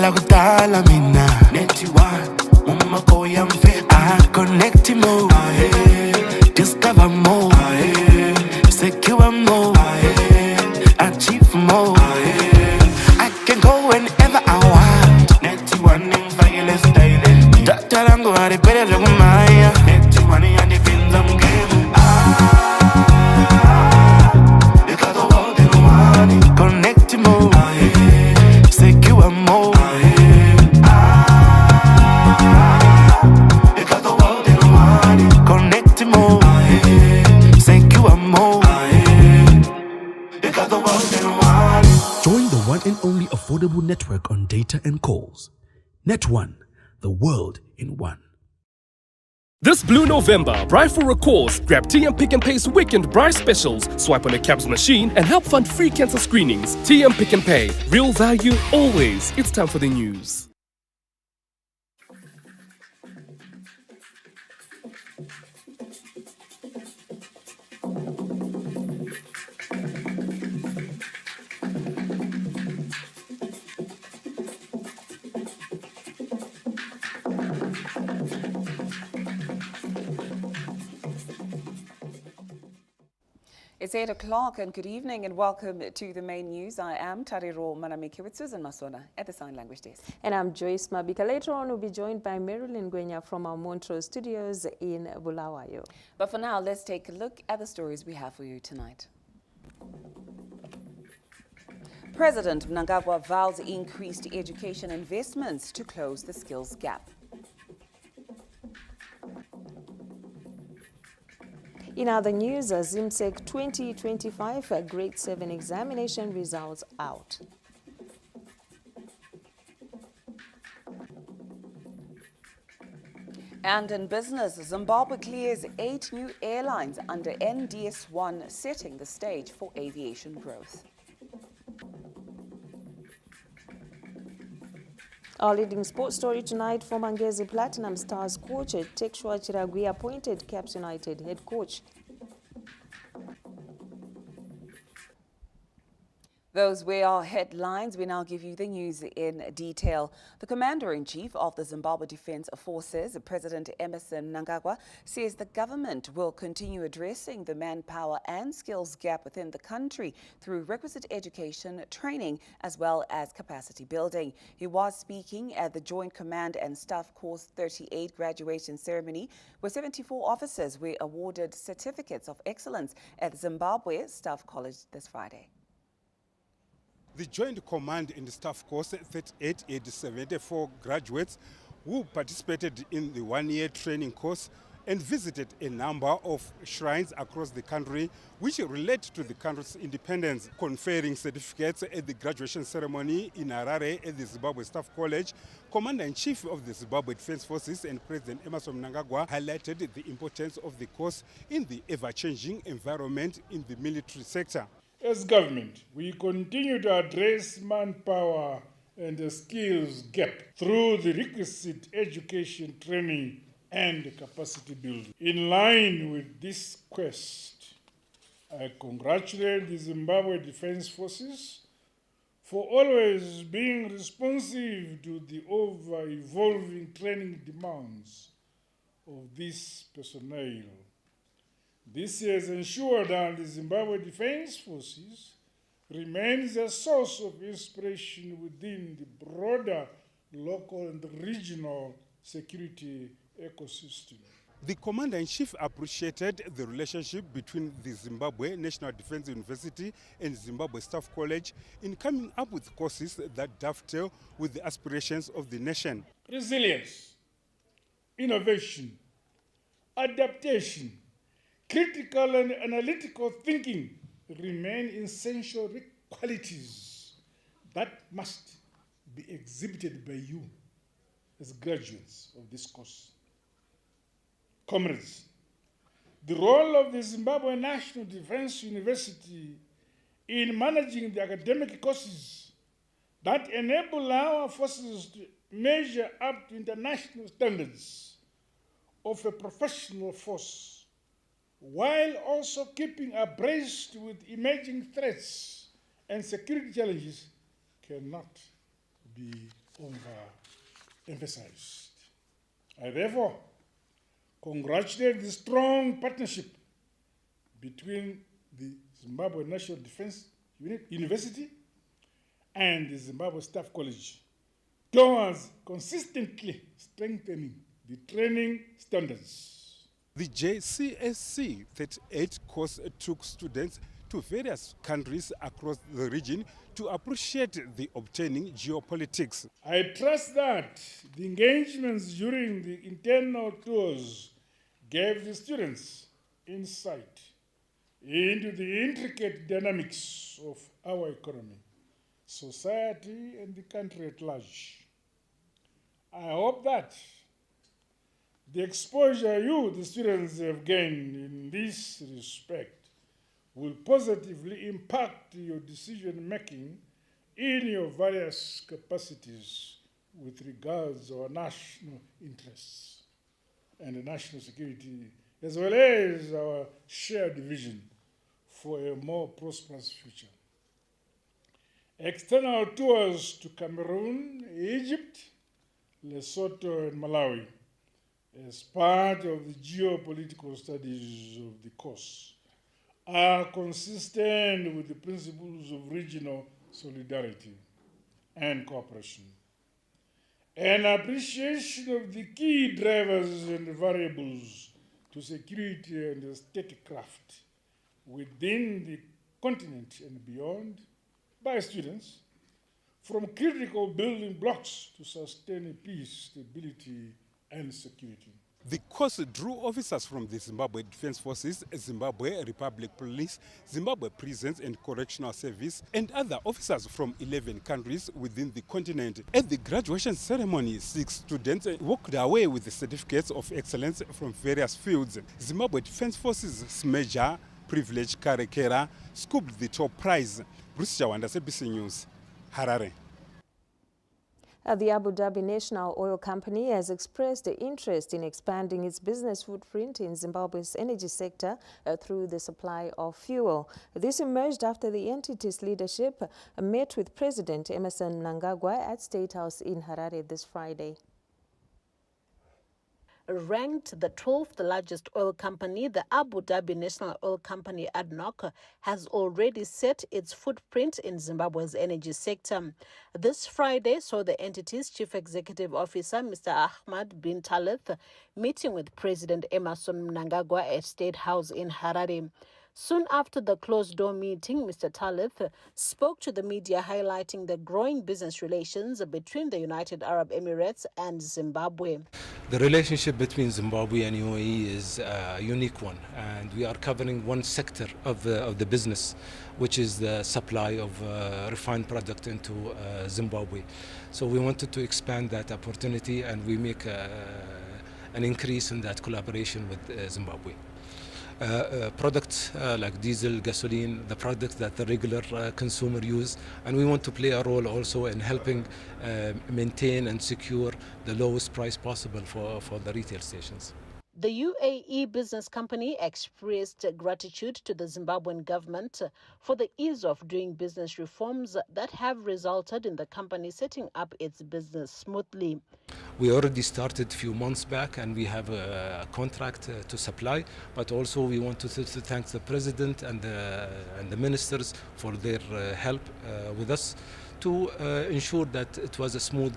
la kudala mina Neti one, umakoya mfeti I connect more, discover more, secure more, achieve more. I can go whenever I want. Neti one in fire style. Dr. Lango had a better than Maya. Neti one and the pins on game. You got the world in one. Connect more, secure more. You got the world in one. Connect more, secure more. You got the world in one. Join the one and only affordable network on data and calls. Net One, the world in one. This Blue November, Braai for a Cause. Grab TM Pick and Pay's Weekend Braai specials. Swipe on a CABS machine and help fund free cancer screenings. TM Pick and Pay. Real value always. It's time for the news. It's 8 o'clock and good evening and welcome to the main news. I am Tariro Manamiki with Susan Masona at the Sign Language Desk. And I'm Joyce Mabika. Later on, we'll be joined by Marilyn Gwenya from our Montrose studios in Bulawayo. But for now, let's take a look at the stories we have for you tonight. President Mnangagwa vows increased education investments to close the skills gap. In other news, ZIMSEC 2025 Grade 7 examination results out. And in business, Zimbabwe clears 8 new airlines under NDS-1, setting the stage for aviation growth. Our leading sports story tonight, former Ngezi Platinum Stars coach Tekshua Chiragui appointed Caps United head coach. Those were our headlines. We now give you the news in detail. The Commander-in-Chief of the Zimbabwe Defence Forces, President Emmerson Mnangagwa, says the government will continue addressing the manpower and skills gap within the country through requisite education, training, as well as capacity building. He was speaking at the Joint Command and Staff Course 38 graduation ceremony, where 74 officers were awarded certificates of excellence at the Zimbabwe Staff College this Friday. The Joint Command and Staff Course 38 had 74 graduates who participated in the one-year training course and visited a number of shrines across the country which relate to the country's independence, conferring certificates at the graduation ceremony in Harare at the Zimbabwe Staff College. Commander-in-Chief of the Zimbabwe Defence Forces and President Emmerson Mnangagwa highlighted the importance of the course in the ever-changing environment in the military sector. As government, we continue to address manpower and the skills gap through the requisite education, training, and capacity building. In line with this quest, I congratulate the Zimbabwe Defence Forces for always being responsive to the ever-evolving training demands of this personnel. This has ensured that the Zimbabwe Defence Forces remains a source of inspiration within the broader local and regional security ecosystem. The Commander-in-Chief appreciated the relationship between the Zimbabwe National Defence University and Zimbabwe Staff College in coming up with courses that dovetail with the aspirations of the nation. Resilience, innovation, adaptation, critical and analytical thinking remain essential qualities that must be exhibited by you as graduates of this course. Comrades, the role of the Zimbabwe National Defence University in managing the academic courses that enable our forces to measure up to international standards of a professional force, while also keeping abreast with emerging threats and security challenges, cannot be overemphasized. I therefore congratulate the strong partnership between the Zimbabwe National Defense University and the Zimbabwe Staff College towards consistently strengthening the training standards. The JCSC 38 course took students to various countries across the region to appreciate the obtaining geopolitics. I trust that the engagements during the internal tours gave the students insight into the intricate dynamics of our economy, society, and the country at large. I hope that the exposure the students have gained in this respect will positively impact your decision-making in your various capacities with regards to our national interests and national security, as well as our shared vision for a more prosperous future. External tours to Cameroon, Egypt, Lesotho, and Malawi as part of the geopolitical studies of the course are consistent with the principles of regional solidarity and cooperation. An appreciation of the key drivers and variables to security and statecraft within the continent and beyond by students, from critical building blocks to sustain peace, stability, and security. The course drew officers from the Zimbabwe Defense Forces, Zimbabwe Republic Police, Zimbabwe Prisons and Correctional Service, and other officers from 11 countries within the continent. At the graduation ceremony, 6 students walked away with the certificates of excellence from various fields. Zimbabwe Defense Forces Major Privilege Karekera scooped the top prize. Bruce Jawanda, SABC News, Harare. The Abu Dhabi National Oil Company has expressed interest in expanding its business footprint in Zimbabwe's energy sector through the supply of fuel. This emerged after the entity's leadership met with President Emmerson Mnangagwa at State House in Harare this Friday. Ranked the 12th largest oil company, the Abu Dhabi National Oil Company ADNOC has already set its footprint in Zimbabwe's energy sector. This Friday saw the entity's Chief Executive Officer, Mr. Ahmad bin Talith, meeting with President Emmerson Mnangagwa at State House in Harare. Soon after the closed-door meeting, Mr. Talith spoke to the media highlighting the growing business relations between the United Arab Emirates and Zimbabwe. The relationship between Zimbabwe and UAE is a unique one, and we are covering one sector of the business, which is the supply of refined product into Zimbabwe. So we wanted to expand that opportunity, and we make an increase in that collaboration with Zimbabwe. Products like diesel, gasoline, the products that the regular consumer use, and we want to play a role also in helping maintain and secure the lowest price possible for the retail stations. The UAE business company expressed gratitude to the Zimbabwean government for the ease of doing business reforms that have resulted in the company setting up its business smoothly. We already started a few months back, and we have a contract to supply, but also we want to thank the President and the ministers for their help with us to ensure that it was a smooth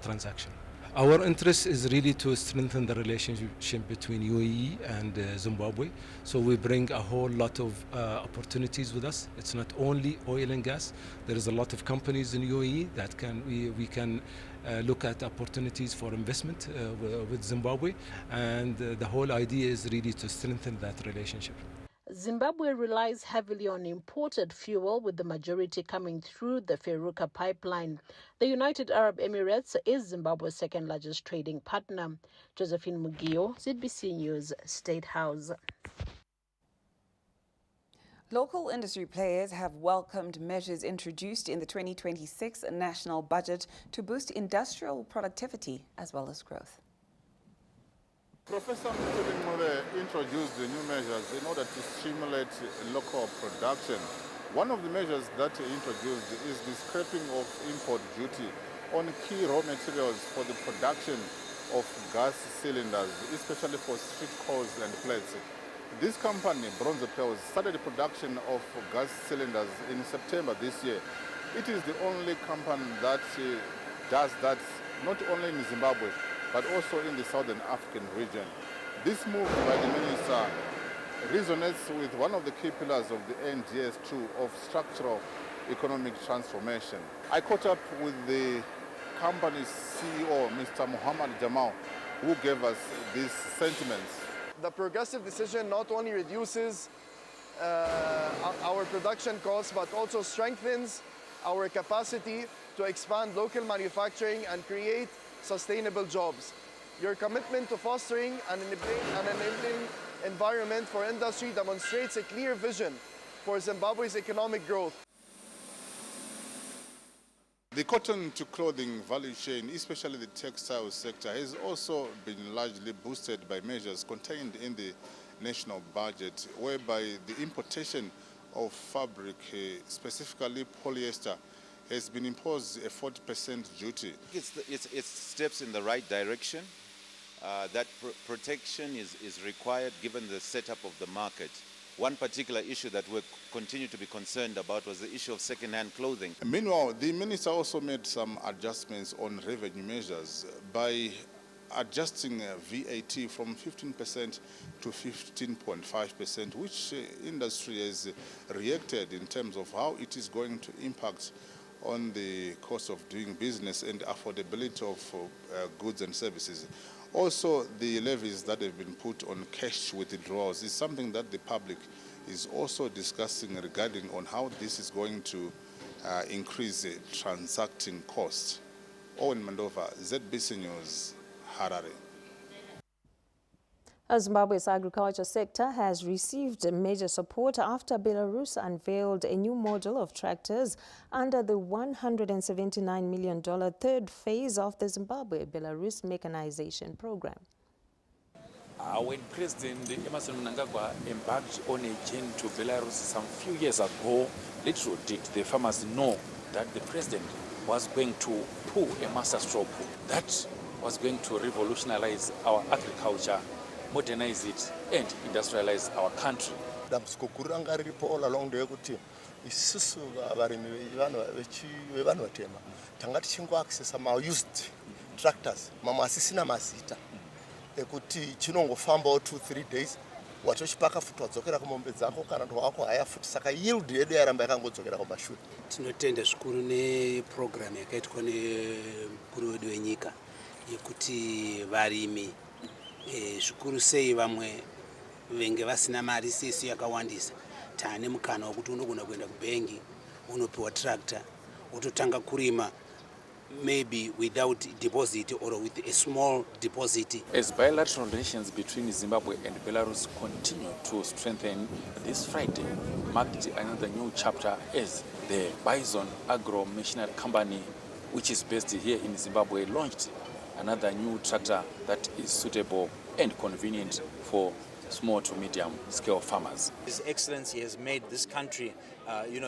transaction. Our interest is really to strengthen the relationship between UAE and Zimbabwe. So we bring a whole lot of opportunities with us. It's not only oil and gas. There is a lot of companies in UAE that we can look at opportunities for investment with Zimbabwe. And the whole idea is really to strengthen that relationship. Zimbabwe relies heavily on imported fuel, with the majority coming through the Feruka pipeline. The United Arab Emirates is Zimbabwe's second largest trading partner. Josephine Mugio, ZBC News, State House. Local industry players have welcomed measures introduced in the 2026 national budget to boost industrial productivity as well as growth. Professor Mutebimure introduced the new measures in order to stimulate local production. One of the measures that he introduced is the scrapping of import duty on key raw materials for the production of gas cylinders, especially for street coals and plates. This company, Bronze Pearls, started the production of gas cylinders in September this year. It is the only company that does that not only in Zimbabwe, but also in the Southern African region. This move by the minister resonates with one of the key pillars of the NDS2 of structural economic transformation. I caught up with the company's CEO, Mr. Muhammad Jamal, who gave us these sentiments. The progressive decision not only reduces our production costs, but also strengthens our capacity to expand local manufacturing and create sustainable jobs. Your commitment to fostering an enabling environment for industry demonstrates a clear vision for Zimbabwe's economic growth. The cotton to clothing value chain, especially the textile sector, has also been largely boosted by measures contained in the national budget, whereby the importation of fabric, specifically polyester, has been imposed a 40% duty. It's steps in the right direction. That protection is required given the setup of the market. One particular issue that we continue to be concerned about was the issue of second-hand clothing. Meanwhile, the minister also made some adjustments on revenue measures by adjusting VAT from 15% to 15.5%, which industry has reacted in terms of how it is going to impact on the cost of doing business and affordability of goods and services. Also, the levies that have been put on cash withdrawals is something that the public is also discussing regarding on how this is going to increase the transacting cost. Owen Mandova, ZBC News, Harare. Zimbabwe's agriculture sector has received major support after Belarus unveiled a new model of tractors under the $179 million third phase of the Zimbabwe-Belarus mechanization program. When President Emmerson Mnangagwa embarked on a journey to Belarus some few years ago, little did the farmers know that the president was going to pull a masterstroke that was going to revolutionize our agriculture, modernize it and industrialize our country. Dambudziko guru ranga riripo all along ndeyekuti isusu varimi vevanhu vatema tanga tichingoaccessa ma-used tractors mamwe asisina mazita ekuti chinongofambawo 2-3 days watochipaka futi wadzokera kumombe dzako kana ndo wako haya futi saka yield yedu yaramba yakangodzokera kumashure. Tinotenda zvikuru neprogram yakaitwa nemukuru wedu wenyika yekuti varimi zvikuru sei vamwe venge vasina mari sisi yakawandisa taane mukana wekuti unogona kuenda kubengi unopiwa tractor utotanga kurima maybe without deposit or with a small deposit. As bilateral relations between Zimbabwe and Belarus continue to strengthen, this Friday marked another new chapter as the Bison Agro Machinery Company, which is based here in Zimbabwe, launched another new tractor that is suitable and convenient for small to medium scale farmers. His Excellency has made this country,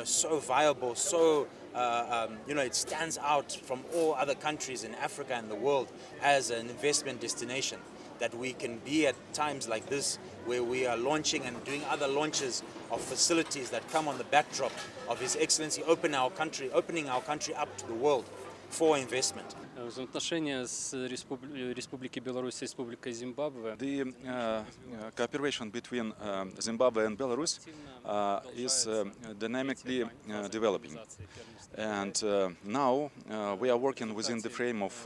so viable, so it stands out from all other countries in Africa and the world as an investment destination. That we can be at times like this, where we are launching and doing other launches of facilities that come on the backdrop of His Excellency opening our country up to the world for investment. Взаимоотношения с Республикой Беларусь и Республикой Zimbabwe. The cooperation between Zimbabwe and Belarus is dynamically developing, and now we are working within the frame of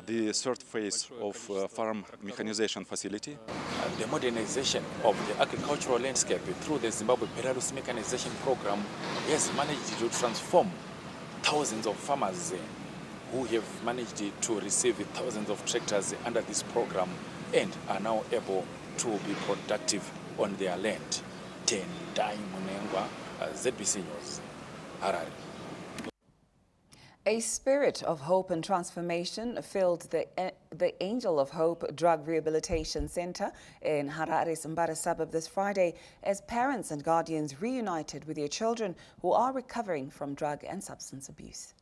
the third phase of farm mechanization facility. The modernization of the agricultural landscape through the Zimbabwe-Belarus mechanization program has managed to transform thousands of farmers who have managed to receive thousands of tractors under this program and are now able to be productive on their land. Tendai Munengwa, ZBC News, Harare. A spirit of hope and transformation filled the Angel of Hope Drug Rehabilitation Center in Harare's Mbara suburb this Friday as parents and guardians reunited with their children who are recovering from drug and substance abuse.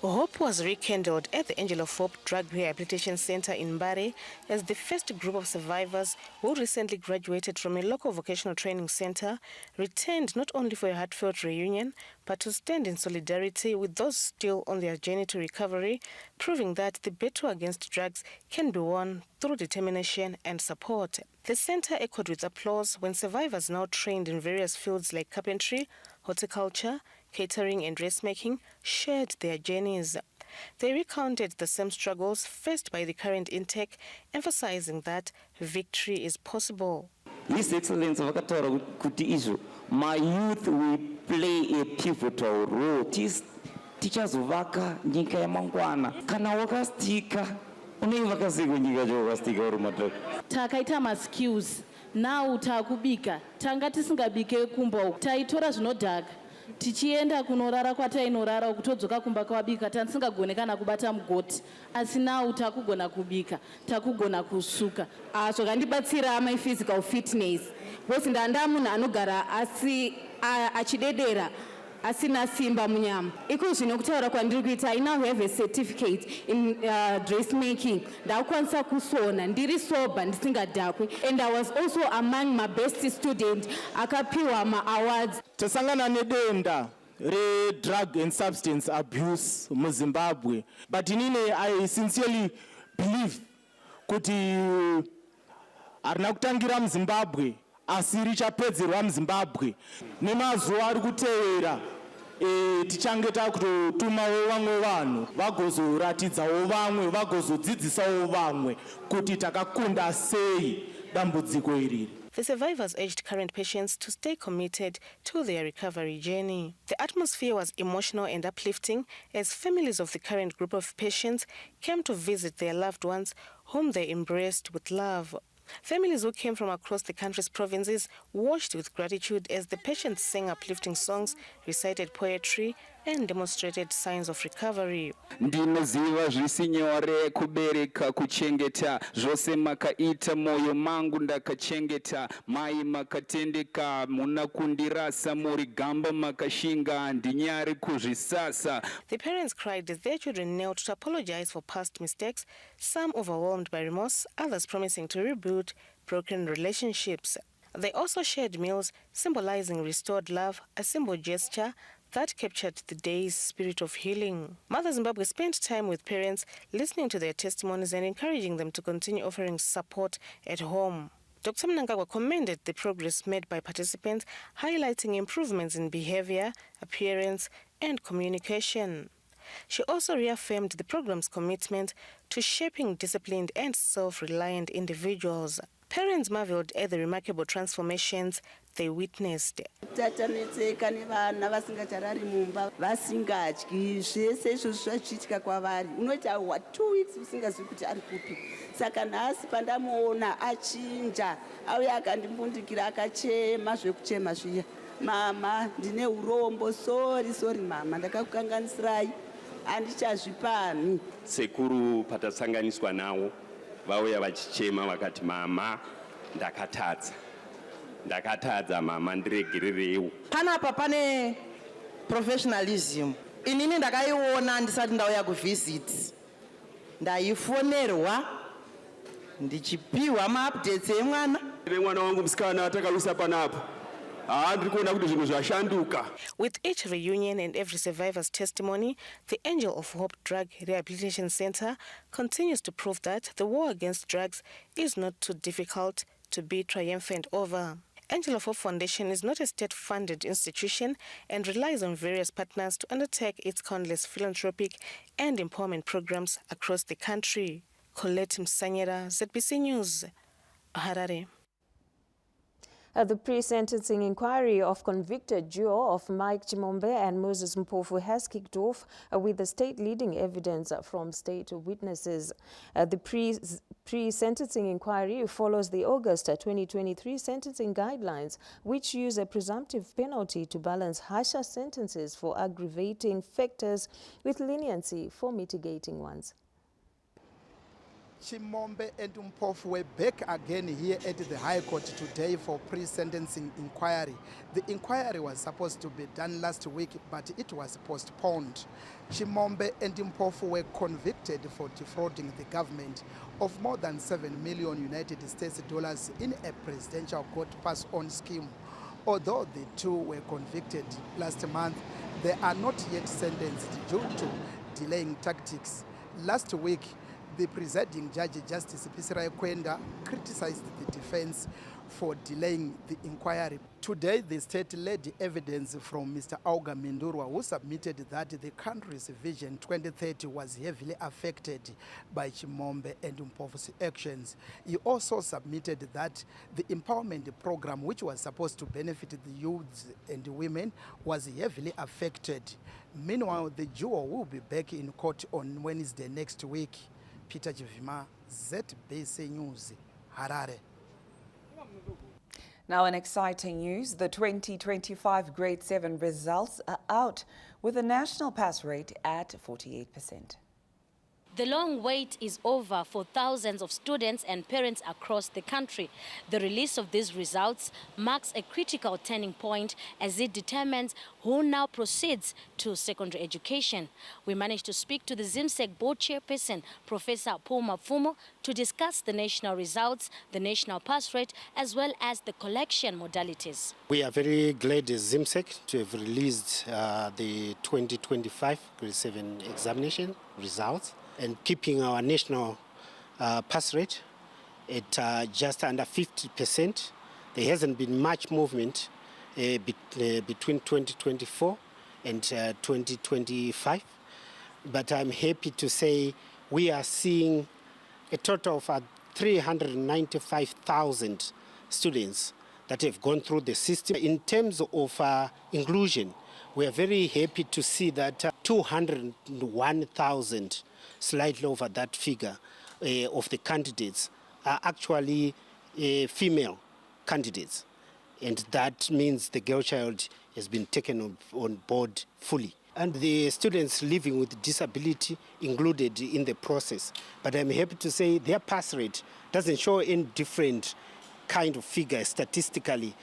Hope was rekindled at the Angel of Hope Drug Rehabilitation Center in Mbare as the first group of survivors who recently graduated from a local vocational training center returned not only for a heartfelt reunion, but to stand in solidarity with those still on their journey to recovery, proving that the battle against drugs can be won through determination and support. The center echoed with applause when survivors now trained in various fields like carpentry, horticulture, catering and dressmaking shared their journeys. They recounted the same struggles faced by the current intake, emphasizing that victory is possible. His Excellency vakataura kuti izvo my youth will play a pivotal role. Tichazovaka nyika yamangwana. Kana wakastika unoivaka seko nyika chawakastika uri madhara. Takaita maskills now takubika. Tanga tisingabike kumba taitora zvinodhaka. Tichienda kunorara kwatainorara kutodzoka kumba kwabika tisingagone kana kubata mugoti asi now takugona kubika takugona kusuka zvakandibatsira my physical fitness because ndanda munhu anogara asi achidedera asina simba munyama iko zvino kutaura kwandiri kuita I now have a certificate in dressmaking ndakwanisa kusona ndiri sober ndisingadhakwi and I was also among my best student akapiwa ma-awards. Tasangana nedenda re-drug and substance abuse muZimbabwe, but inini I sincerely believe kuti arina kutangira muZimbabwe asi richapedzerwa muZimbabwe nemazuva ari kutevera tichange takutotumawo vamwe vanhu vagozoratidzawo vamwe vagozodzidzisawo vamwe kuti takakunda sei dambudziko iriri. The survivors urged current patients to stay committed to their recovery journey. The atmosphere was emotional and uplifting as families of the current group of patients came to visit their loved ones whom they embraced with love. Families who came from across the country's provinces watched with gratitude as the patients sang uplifting songs, recited poetry, and demonstrated signs of recovery. Ndinoziva zvisi nyore kubereka kuchengeta zvose makaita moyo mangu ndakachengeta mai makatendeka muna kundirasa muri gamba makashinga ndinyari kuzvisasa. The parents cried as their children knelt to apologize for past mistakes, some overwhelmed by remorse, others promising to rebuild broken relationships. They also shared meals symbolizing restored love, a simple gesture that captured the day's spirit of healing. Mother Zimbabwe spent time with parents, listening to their testimonies and encouraging them to continue offering support at home. Dr. Mnangagwa commended the progress made by participants, highlighting improvements in behavior, appearance, and communication. She also reaffirmed the program's commitment to shaping disciplined and self-reliant individuals. Parents marveled at the remarkable transformations they witnessed. Tatanetseka nevana vasingacharari mumba vasingadyi zvese izvozvo zvachiitika kwavari unoita wa 2 weeks usingazivi kuti ari kupi saka nhasi pandamuona achinja auya akandimbundikira akachema zvekuchema zviya mama ndine urombo sorry mama ndakakukanganisirai handichazvipani. Sekuru patasanganiswa nawo vauya vachichema vakati mama ndakatadza mama ndiregererewo. Panapa pane professionalism inini ndakaiona ndisati ndauya kuvisit ndaifonerwa ndichipiwa maupdates emwana. Mwana wangu musikana atakalusa panapo With each reunion and every survivor's testimony, the Angel of Hope Drug Rehabilitation Center continues to prove that the war against drugs is not too difficult to be triumphant over. Angel of Hope Foundation is not a state-funded institution and relies on various partners to undertake its countless philanthropic and empowerment programs across the country. Colette Msanyera, ZBC News, Harare. The pre-sentencing inquiry of convicted duo of Mike Chimombe and Moses Mpofu has kicked off with the state leading evidence from state witnesses. The pre-sentencing inquiry follows the August 2023 sentencing guidelines, which use a presumptive penalty to balance harsher sentences for aggravating factors with leniency for mitigating ones. Chimombe and Mpofu were back again here at the High Court today for pre-sentencing inquiry. The inquiry was supposed to be done last week, but it was postponed. Chimombe and Mpofu were convicted for defrauding the government of more than $7 million United States dollars in a presidential court pass-on scheme. Although the two were convicted last month, they are not yet sentenced due to delaying tactics. Last week, the presiding judge, Justice Pisira Kwenda, criticized the defense for delaying the inquiry. Today, the state led evidence from Mr. Auga Mindurwa, who submitted that the country's Vision 2030 was heavily affected by Chimombe and Mpofu's actions. He also submitted that the empowerment program, which was supposed to benefit the youths and women, was heavily affected. Meanwhile, the duo will be back in court on Wednesday next week. Peter Jivima, ZBC News, Harare. Now in exciting news, the 2025 Grade 7 results are out with a national pass rate at 48%. The long wait is over for thousands of students and parents across the country. The release of these results marks a critical turning point as it determines who now proceeds to secondary education. We managed to speak to the ZIMSEC board chairperson, Professor Paul Mafumo, to discuss the national results, the national pass rate, as well as the collection modalities. We are very glad as ZIMSEC to have released the 2025 Grade 7 examination results, and keeping our national pass rate at just under 50%. There hasn't been much movement between 2024 and 2025. But I'm happy to say we are seeing a total of 395,000 students that have gone through the system. In terms of inclusion, we are very happy to see that 201,000, slightly over that figure, of the candidates are actually female candidates. And that means the girl child has been taken on board fully. And the students living with disability included in the process. But I'm happy to say their pass rate doesn't show any different kind of figure statistically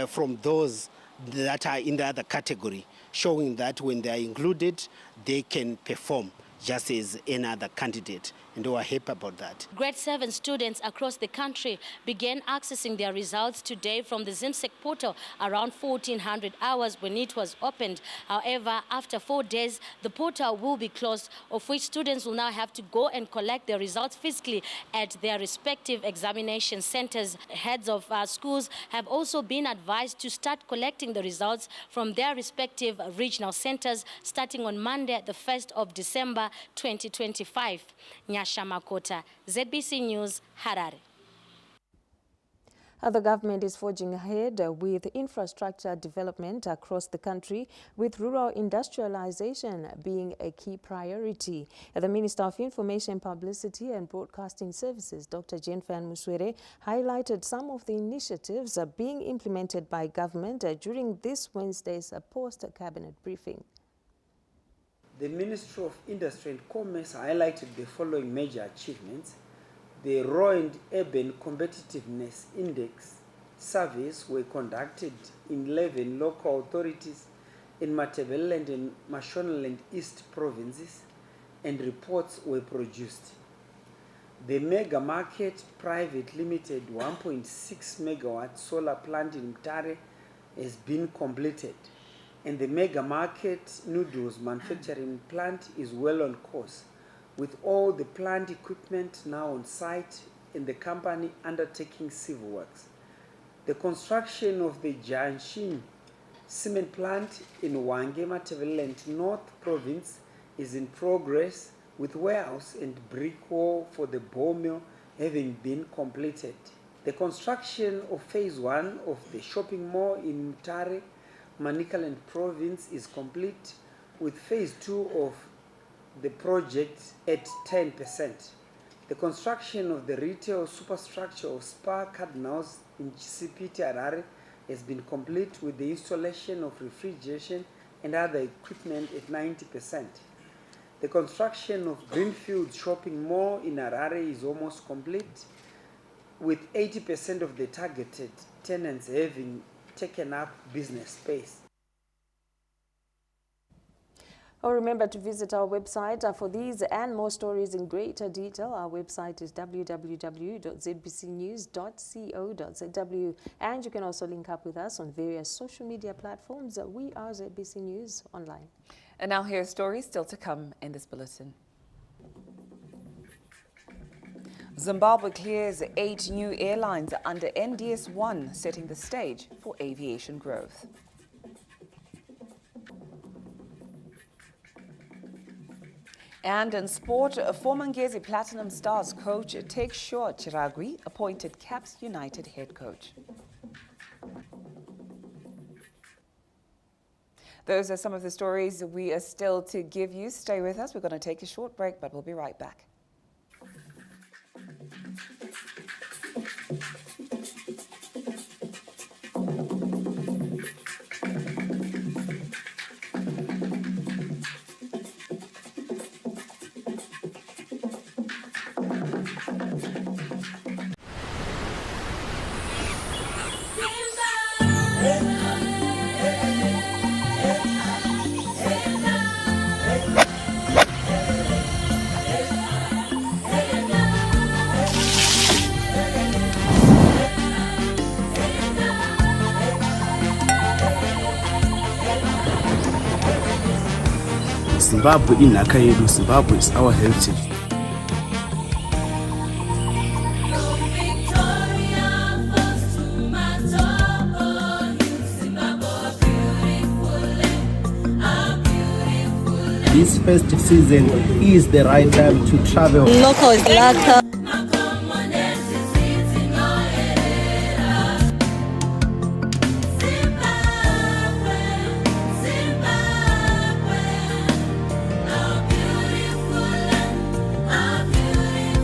from those that are in the other category, showing that when they are included, they can perform just as any other candidate, and we are happy about that. Grade 7 students across the country began accessing their results today from the ZIMSEC portal around 1400 hours when it was opened. However, after 4 days, the portal will be closed, of which students will now have to go and collect their results physically at their respective examination centers. Heads of schools have also been advised to start collecting the results from their respective regional centers starting on Monday, the 1st of December 2025. Nyasha Makota, ZBC News, Harare. The government is forging ahead with infrastructure development across the country, with rural industrialization being a key priority. The Minister of Information, Publicity and Broadcasting Services, Dr. Jane Van Muswere, highlighted some of the initiatives being implemented by government during this Wednesday's post-cabinet briefing. The Ministry of Industry and Commerce highlighted the following major achievements. The Raw and Urban Competitiveness Index surveys were conducted in 11 local authorities in Matabeleland and Mashonaland East provinces, and reports were produced. The Mega Market Private Limited 1.6 megawatt solar plant in Mtare has been completed, and the Mega Market Noodles manufacturing plant is well on course, with all the plant equipment now on site and the company undertaking civil works. The construction of the Jianshin cement plant in Hwange, Matabeleland North Province is in progress, with warehouse and brick wall for the ball mill having been completed. The construction of phase 1 of the shopping mall in Mtare, Manicaland Province is complete, with phase 2 of the project at 10%. The construction of the retail superstructure of Spa Cardinals in Chisipiti, Harare has been complete, with the installation of refrigeration and other equipment at 90%. The construction of Greenfield Shopping Mall in Harare is almost complete, with 80% of the targeted tenants having taken up business space. Oh, remember to visit our website for these and more stories in greater detail. Our website is www.zbcnews.co.zw, and you can also link up with us on various social media platforms. We are ZBC News Online. And now here's stories still to come in this bulletin. Zimbabwe clears 8 new airlines under NDS 1, setting the stage for aviation growth. And in sport, former Ngezi Platinum Stars coach Tekshore Chiragwi appointed Caps United head coach. Those are some of the stories we are still to give you. Stay with us. We're going to take a short break, but we'll be right back. Zimbabwe inhaka yedu. Zimbabwe is our heritage. This festive season is the right time to travel. Local is local.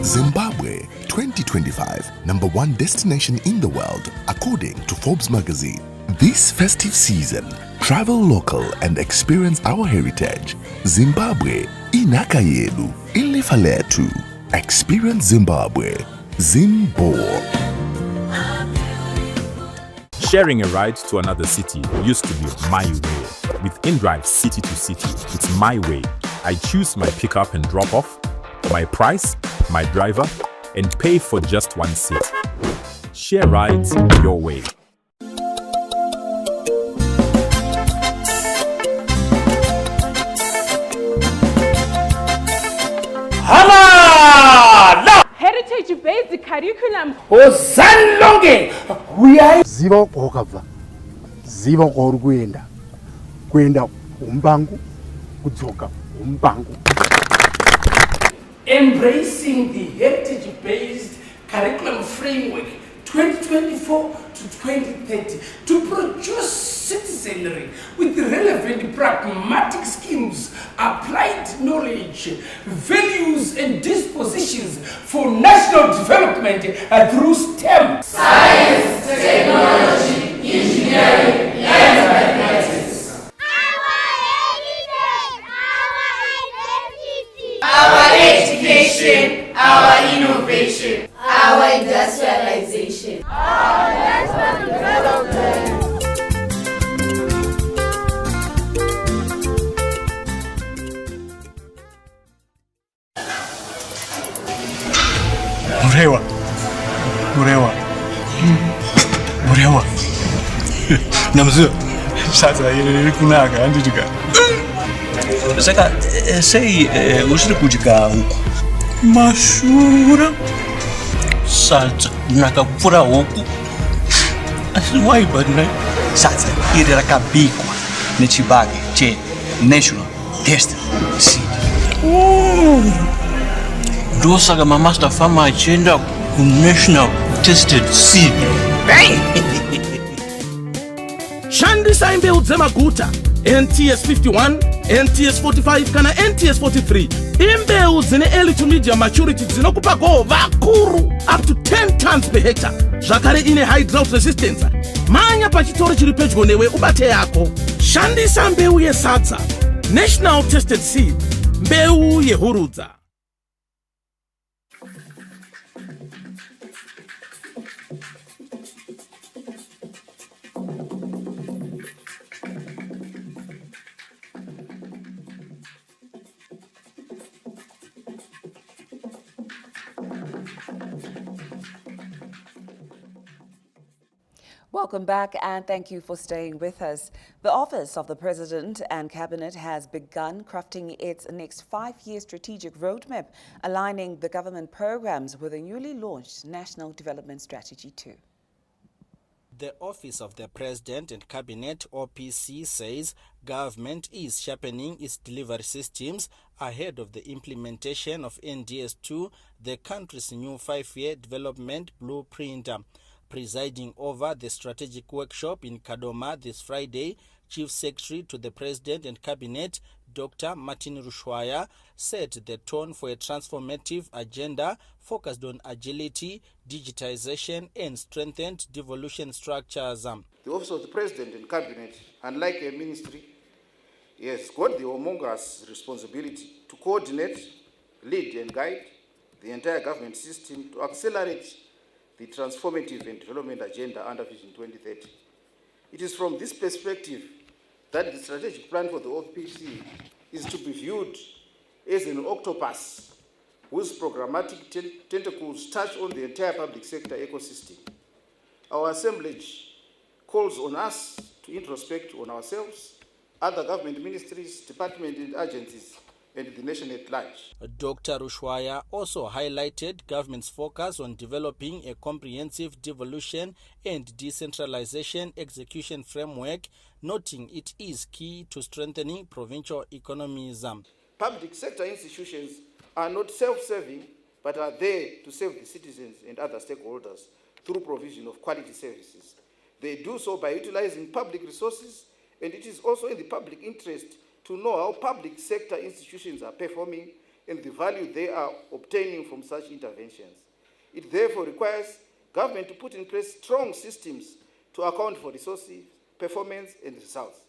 Zimbabwe 2025, #1 destination in the world, according to Forbes magazine. This festive season, travel local and experience our heritage. Zimbabwe, inhaka yedu, ilifa letu. Experience Zimbabwe. Zimbo. Sharing a ride to another city used to be my way. With InDrive City to City, it's my way. I choose my pickup and drop off, my price, my driver, and pay for just one seat. Share rides your way. Heritage-based curriculum. Ozanlonge uya ziva kwakabva, ziva kwauri kuenda, kuenda umbangu, kudzoka umbangu. Embracing the heritage-based curriculum framework 2024 to 2030 to produce citizenry with relevant pragmatic skills, applied knowledge, values and dispositions for national development through STEM. Science, technology, engineering and mathematics. Our education, our innovation, our industrialization, our national development. Murewa. Namzu. Sasa ile kunaka anditika. Saka sei usiri kudya huku. Mashura. Salsa nakapfura huku. Asi why but na sasa ile rakabikwa nechibage che National Test Seed. Ndosaka mamaster farmer agenda ku National Tested Seed. Shandisa imbeu dzemaguta NTS 51, NTS 45 kana NTS 43. Imbeu dzine early to medium maturity dzinokupa goho vakuru up to 10 tons per hectare. Zvakare ine high drought resistance. Manya pachitoro chiri pedyo newe ubate yako. Shandisa mbeu yesadza National Tested Seed mbeu yehurudza. Welcome back and thank you for staying with us. The Office of the President and Cabinet has begun crafting its next 5-year strategic roadmap, aligning the government programs with a newly launched National Development Strategy 2. The Office of the President and Cabinet, OPC, says government is sharpening its delivery systems ahead of the implementation of NDS2, the country's new 5-year development blueprint. Presiding over the strategic workshop in Kadoma this Friday, Chief Secretary to the President and Cabinet, Dr. Martin Rushwaya, set the tone for a transformative agenda focused on agility, digitization, and strengthened devolution structures. The Office of the President and Cabinet, unlike a ministry, has got the humongous responsibility to coordinate, lead, and guide the entire government system to accelerate the transformative and development agenda under Vision 2030. It is from this perspective that the strategic plan for the OPC is to be viewed as an octopus whose programmatic tentacles touch on the entire public sector ecosystem. Our assemblage calls on us to introspect on ourselves, other government ministries, departments and agencies, and the nation at large. Dr. Rushwaya also highlighted government's focus on developing a comprehensive devolution and decentralization execution framework, noting it is key to strengthening provincial economies. Public sector institutions are not self-serving, but are there to serve the citizens and other stakeholders through provision of quality services. They do so by utilizing public resources, and it is also in the public interest to know how public sector institutions are performing and the value they are obtaining from such interventions. It therefore requires government to put in place strong systems to account for resources, performance, and results.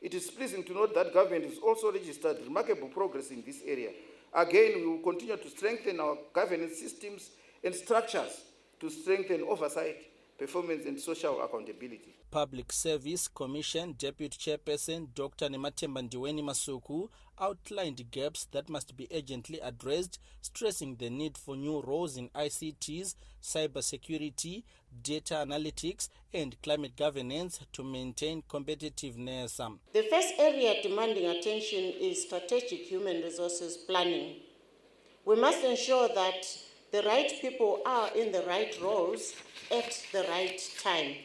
It is pleasing to note that government has also registered remarkable progress in this area. Again, we will continue to strengthen our governance systems and structures to strengthen oversight, performance, and social accountability. Public Service Commission Deputy Chairperson Dr. Nematemba Ndiweni Masuku outlined gaps that must be urgently addressed, stressing the need for new roles in ICTs, cybersecurity, data analytics, and climate governance to maintain competitiveness. The first area demanding attention is strategic human resources planning. We must ensure that the right people are in the right roles at the right time.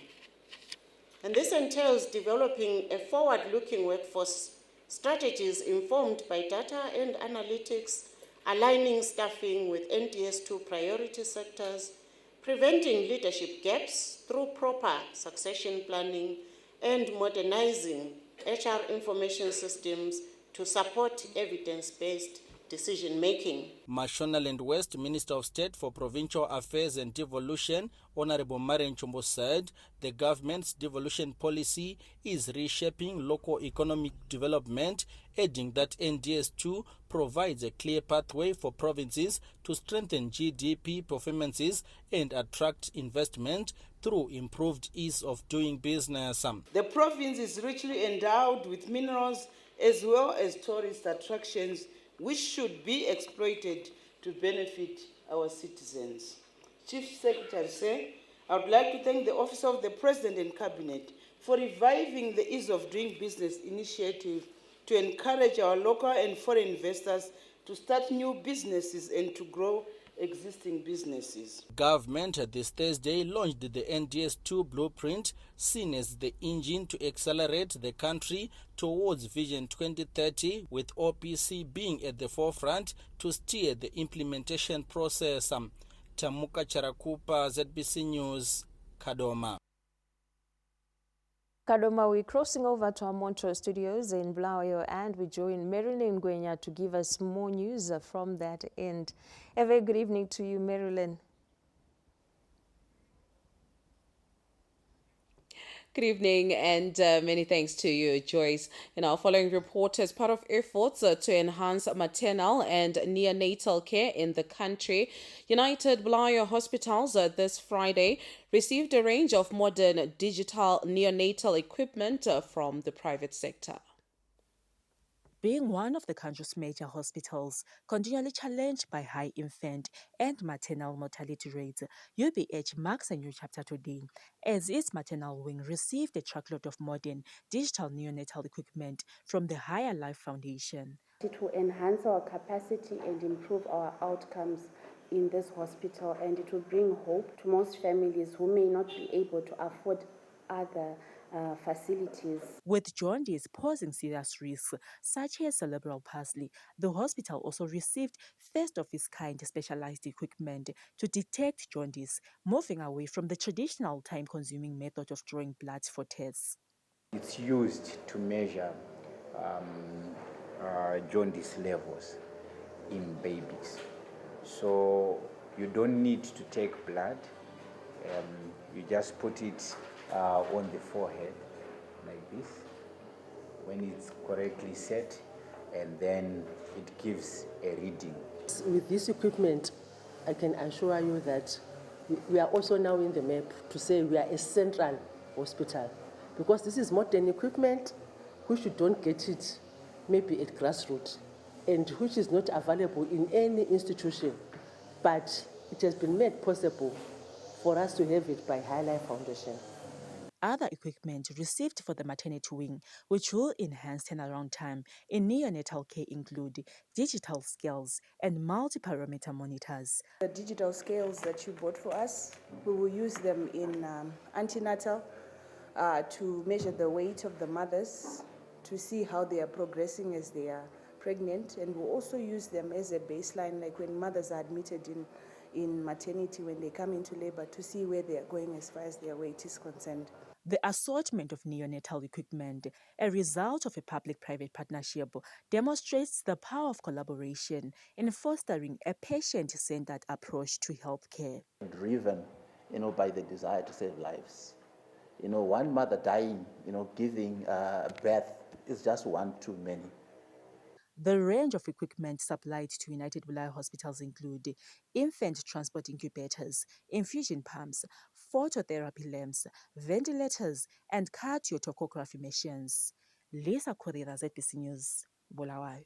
And this entails developing a forward-looking workforce strategies informed by data and analytics, aligning staffing with NDS2 priority sectors, preventing leadership gaps through proper succession planning, and modernizing HR information systems to support evidence-based decision-making. Mashonaland West Minister of State for Provincial Affairs and Devolution, Honorable Marian Chombo, said the government's devolution policy is reshaping local economic development, adding that NDS2 provides a clear pathway for provinces to strengthen GDP performances and attract investment through improved ease of doing business. The province is richly endowed with minerals as well as tourist attractions which should be exploited to benefit our citizens. Chief Secretary said, I would like to thank the Office of the President and Cabinet for reviving the Ease of Doing Business initiative to encourage our local and foreign investors to start new businesses and to grow existing businesses. Government this Thursday launched the NDS2 blueprint, seen as the engine to accelerate the country towards Vision 2030, with OPC being at the forefront to steer the implementation process. Tamuka Charakupa, ZBC News, Kadoma. Kadoma, we're crossing over to our Montreal studios in Bulawayo, and we join Marilyn Ngwenya to give us more news from that end. A very good evening to you, Marilyn. Good evening and many thanks to you, Joyce. In our following report, as part of efforts to enhance maternal and neonatal care in the country, United Bulawayo Hospitals this Friday received a range of modern digital neonatal equipment from the private sector. Being one of the country's major hospitals, continually challenged by high infant and maternal mortality rates, UBH marks a new chapter today, as its maternal wing received a truckload of modern digital neonatal equipment from the Higher Life Foundation. It will enhance our capacity and improve our outcomes in this hospital, and it will bring hope to most families who may not be able to afford other facilities. With jaundice posing serious risks such as cerebral palsy, the hospital also received first of its kind specialized equipment to detect jaundice, moving away from the traditional time-consuming method of drawing blood for tests. It's used to measure jaundice levels in babies. So you don't need to take blood, you just put it on the forehead like this when it's correctly set, and then it gives a reading. With this equipment, I can assure you that we are also now in the map to say we are a central hospital, because this is modern equipment which you don't get it maybe at grassroots and which is not available in any institution, but it has been made possible for us to have it by High Life Foundation. Other equipment received for the maternity wing, which will enhance turnaround time in neonatal care, include digital scales and multi-parameter monitors. The digital scales that you bought for us, we will use them in antenatal to measure the weight of the mothers, to see how they are progressing as they are pregnant, and we'll also use them as a baseline, like when mothers are admitted in maternity, when they come into labor, to see where they are going as far as their weight is concerned. The assortment of neonatal equipment, a result of a public-private partnership, demonstrates the power of collaboration in fostering a patient-centered approach to healthcare. Driven, by the desire to save lives. One mother dying, giving birth is just one too many. The range of equipment supplied to United Bulawayo hospitals include infant transport incubators, infusion pumps, phototherapy lamps, ventilators, and cardiotocography machines. Lisa Kurira, ZBC News, Bulawayo.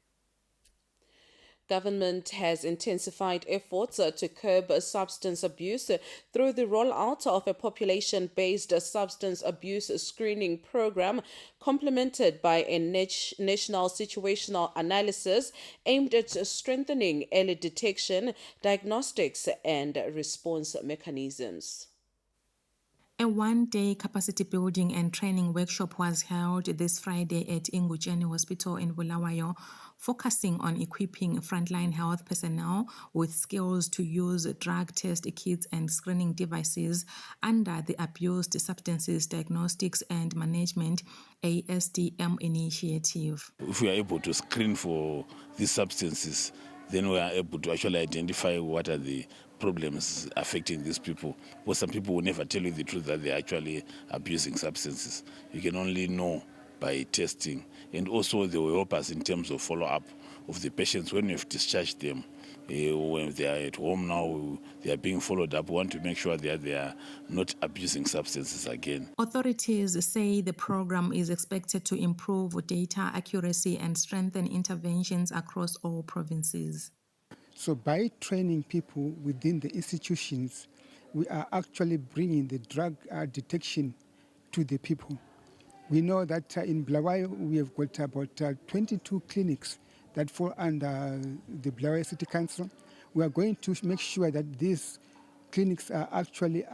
Government has intensified efforts to curb substance abuse through the rollout of a population-based substance abuse screening program, complemented by a national situational analysis aimed at strengthening early detection, diagnostics, and response mechanisms. A one-day capacity building and training workshop was held this Friday at Ingujeni Hospital in Bulawayo, focusing on equipping frontline health personnel with skills to use drug test kits and screening devices under the Abused Substances Diagnostics and Management ASDM initiative. If we are able to screen for these substances, then we are able to actually identify what are the problems affecting these people. Because some people will never tell you the truth that they're actually abusing substances. You can only know by testing. And also they will help us in terms of follow-up of the patients when we've discharged them. When they are at home now, they are being followed up. We want to make sure that they are not abusing substances again. Authorities say the program is expected to improve data accuracy and strengthen interventions across all provinces. So by training people within the institutions, we are actually bringing the drug detection to the people. We know that in Bulawayo, we have got about 22 clinics that fall under the Bulawayo City Council. We are going to make sure that these clinics are actually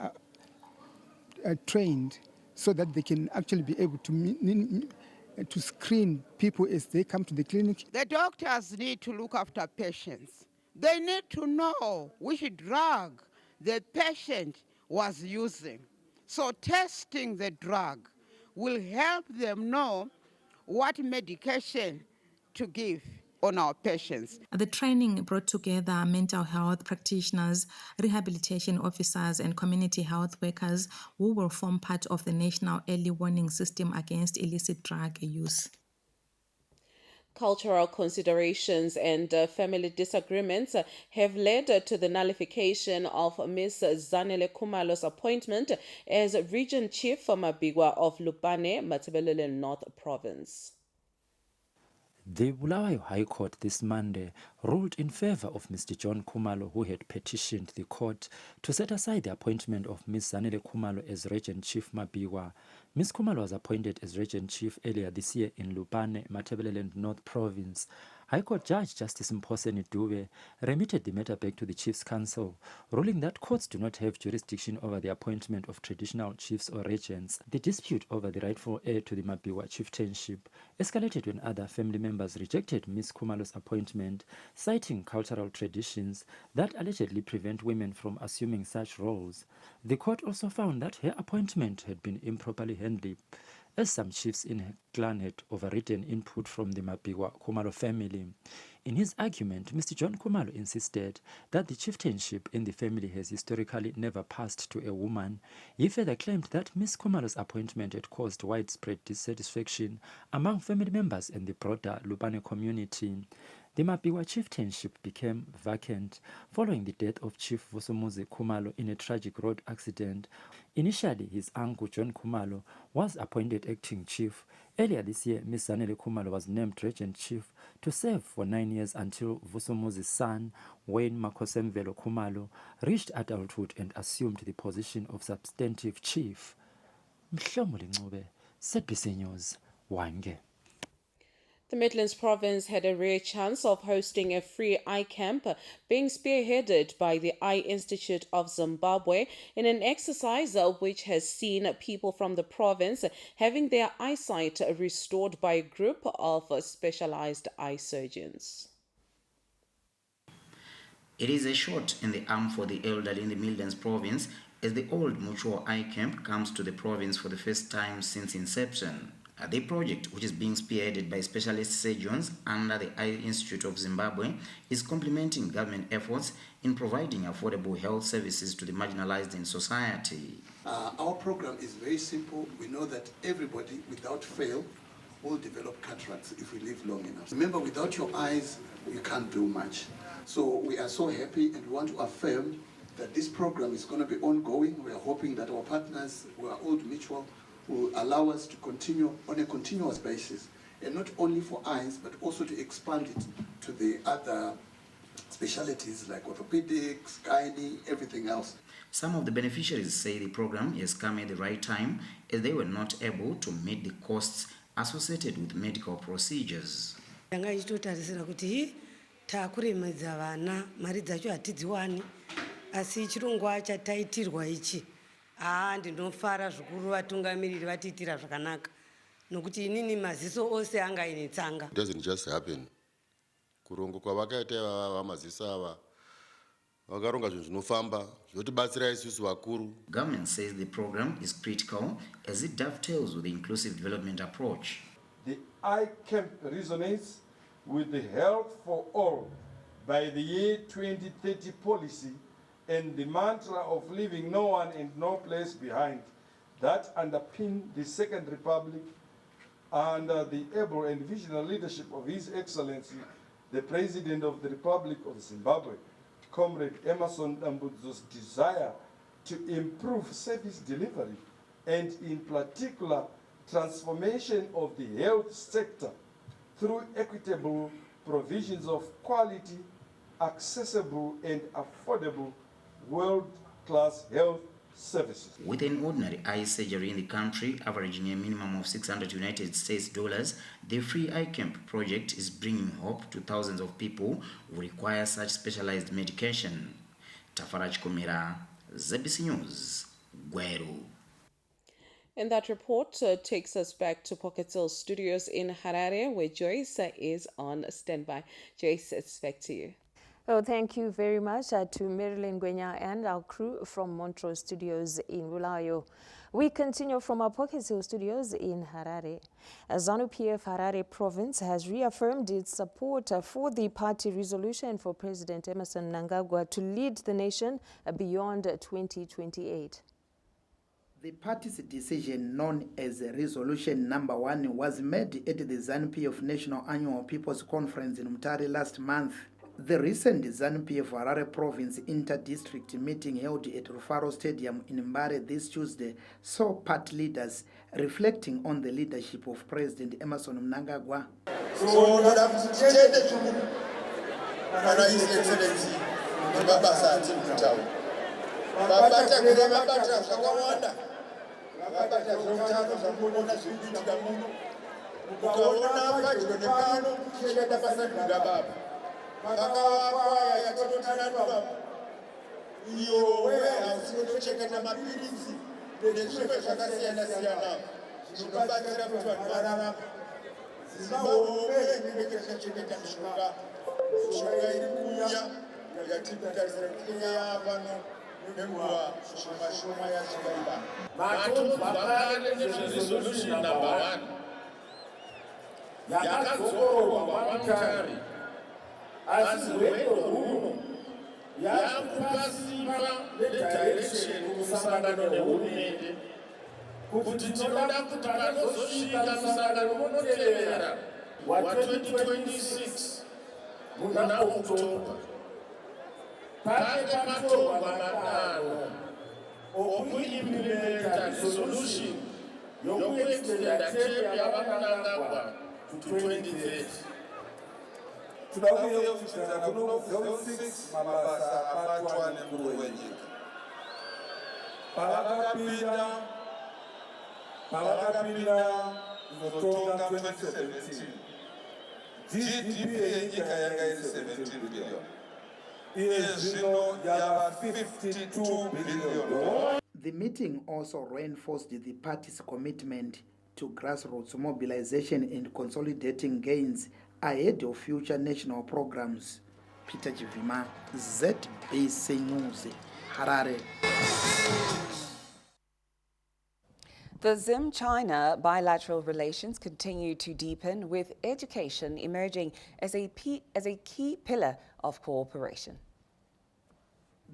trained so that they can actually be able to screen people as they come to the clinic. The doctors need to look after patients. They need to know which drug the patient was using. So testing the drug will help them know what medication to give on our patients. The training brought together mental health practitioners, rehabilitation officers, and community health workers who will form part of the National Early Warning System against illicit drug use. Cultural considerations and family disagreements have led to the nullification of Ms. Zanele Khumalo's appointment as Region Chief for Mabigwa of Lupane, Matabeleland North Province. The Bulawayo High Court this Monday ruled in favor of Mr. John Khumalo, who had petitioned the court to set aside the appointment of Ms. Zanele Khumalo as Region Chief Mabigwa. Ms. Khumalo was appointed as Region Chief earlier this year in Lupane, Matabeleland North Province. High Court Judge Justice Mphoseni Dube remitted the matter back to the Chiefs Council, ruling that courts do not have jurisdiction over the appointment of traditional chiefs or regents. The dispute over the rightful heir to the Mabigwa chieftainship escalated when other family members rejected Ms. Khumalo's appointment, citing cultural traditions that allegedly prevent women from assuming such roles. The court also found that her appointment had been improperly handled, as some chiefs in her clan had overridden input from the Mabigwa Khumalo family. In his argument, Mr. John Khumalo insisted that the chieftainship in the family has historically never passed to a woman. He further claimed that Ms. Khumalo's appointment had caused widespread dissatisfaction among family members and the broader Lupane community. The Mabigwa chieftainship became vacant following the death of Chief Vusomuzi Khumalo in a tragic road accident. Initially, his uncle John Khumalo was appointed acting chief. Earlier this year, Ms. Zanele Khumalo was named Regent Chief to serve for 9 years until Vusomuzi's son, Wayne Makosemvelo Khumalo, reached adulthood and assumed the position of substantive chief. Mhlomuli Ncube, ZBC News, Wange. The Midlands Province had a rare chance of hosting a free eye camp being spearheaded by the Eye Institute of Zimbabwe in an exercise which has seen people from the province having their eyesight restored by a group of specialized eye surgeons. It is a shot in the arm for the elderly in the Midlands Province as the Old Mutual Eye Camp comes to the province for the first time since inception. The project, which is being spearheaded by specialist surgeons under the Eye Institute of Zimbabwe, is complementing government efforts in providing affordable health services to the marginalized in society. Our program is very simple. We know that everybody, without fail, will develop cataracts if we live long enough. Remember, without your eyes, you can't do much. So we are so happy and want to affirm that this program is going to be ongoing. We are hoping that our partners who are Old Mutual will allow us to continue on a continuous basis, and not only for eyes, but also to expand it to the other specialties like orthopedics, gynae, everything else. Some of the beneficiaries say the program has come at the right time as they were not able to meet the costs associated with medical procedures. Ndinofara zvikuru vatungamiriri vatiitira zvakanaka nokuti inini maziso ose anga ine tsanga. It doesn't just happen. Kurongo kwavakaita vamaziso ava vakaronga zvinhu zvinofamba zvotibatsira isusu vakuru. Government says the program is critical as it dovetails with the inclusive development approach. The eye camp resonates with the health for all by the year 2030 policy and the mantra of leaving no one and no place behind that underpin the Second Republic under the able and visionary leadership of His Excellency, the President of the Republic of Zimbabwe, Comrade Emmerson Dambudzi's desire to improve service delivery and in particular transformation of the health sector through equitable provisions of quality, accessible and affordable world-class health services. With an ordinary eye surgery in the country averaging a minimum of $600 United States, the Free Eye Camp project is bringing hope to thousands of people who require such specialized medication. Tafaraj Komera, ZBC News, Gweru. And that report takes us back to Pocket Hill Studios in Harare, where Joyce is on standby. Joyce, it's back to you. Oh, thank you very much to Marilyn Gwenya and our crew from Montrose Studios in Bulawayo. We continue from our Pocket Hill studios in Harare. ZANU-PF Harare province has reaffirmed its support for the party resolution for President Emmerson Mnangagwa to lead the nation beyond 2028. The party's decision, known as Resolution Number 1, was made at the ZANU-PF National Annual People's Conference in Mutare last month. The recent ZANU-PF Harare Province Inter-District meeting held at Rufaro Stadium in Mbare this Tuesday saw party leaders reflecting on the leadership of President Emmerson Mnangagwa. So, His Excellency, Resolution number 1 yakadzorwa kwaMutare asi rwendo rwuno yakupa simba nedirection kumusangano nehurumende kuti tinoda kuti panozosvika musangano unotevera wa2026 muna Oktoba pave pamatorwa madanho okuimplementa resolution yokuextenda term yavanangagwa to 2030. Tunakuyeuchidza kuno 06 mabasa abatwa nemukuru wenyika. Pavakapinda kuzotonga 2017. GDP yenyika yanga iri 17 billion. Iye zvino yava 52 billion. The meeting also reinforced the party's commitment to grassroots mobilization and consolidating gains ahead of future national programs. Peter Chivima, ZBC News, Harare. The Zim-China bilateral relations continue to deepen, with education emerging as a key pillar of cooperation.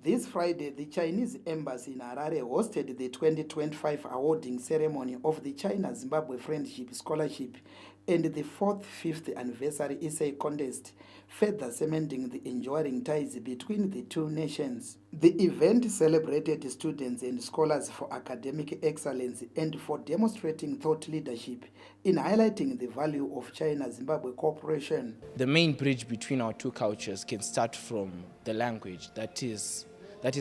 This Friday, the Chinese embassy in Harare hosted the 2025 awarding ceremony of the China-Zimbabwe Friendship Scholarship and the 5th anniversary essay contest, further cementing the enduring ties between the two nations. The event celebrated students and scholars for academic excellence and for demonstrating thought leadership in highlighting the value of China-Zimbabwe cooperation. The main bridge between our two cultures can start from the language that is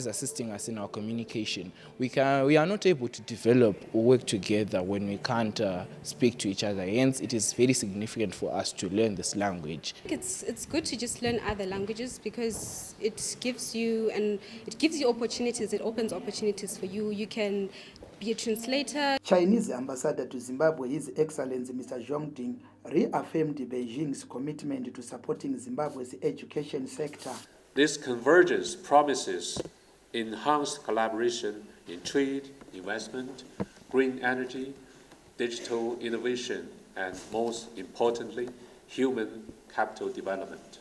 assisting us in our communication. We are not able to develop or work together when we can't speak to each other. Hence, it is very significant for us to learn this language. It's good to just learn other languages because it gives you opportunities. It opens opportunities for you. You can be a translator. Chinese ambassador to Zimbabwe, His Excellency Mr. Zhong Ding, reaffirmed Beijing's commitment to supporting Zimbabwe's education sector. This convergence promises enhanced collaboration in trade, investment, green energy, digital innovation, and most importantly, human capital development.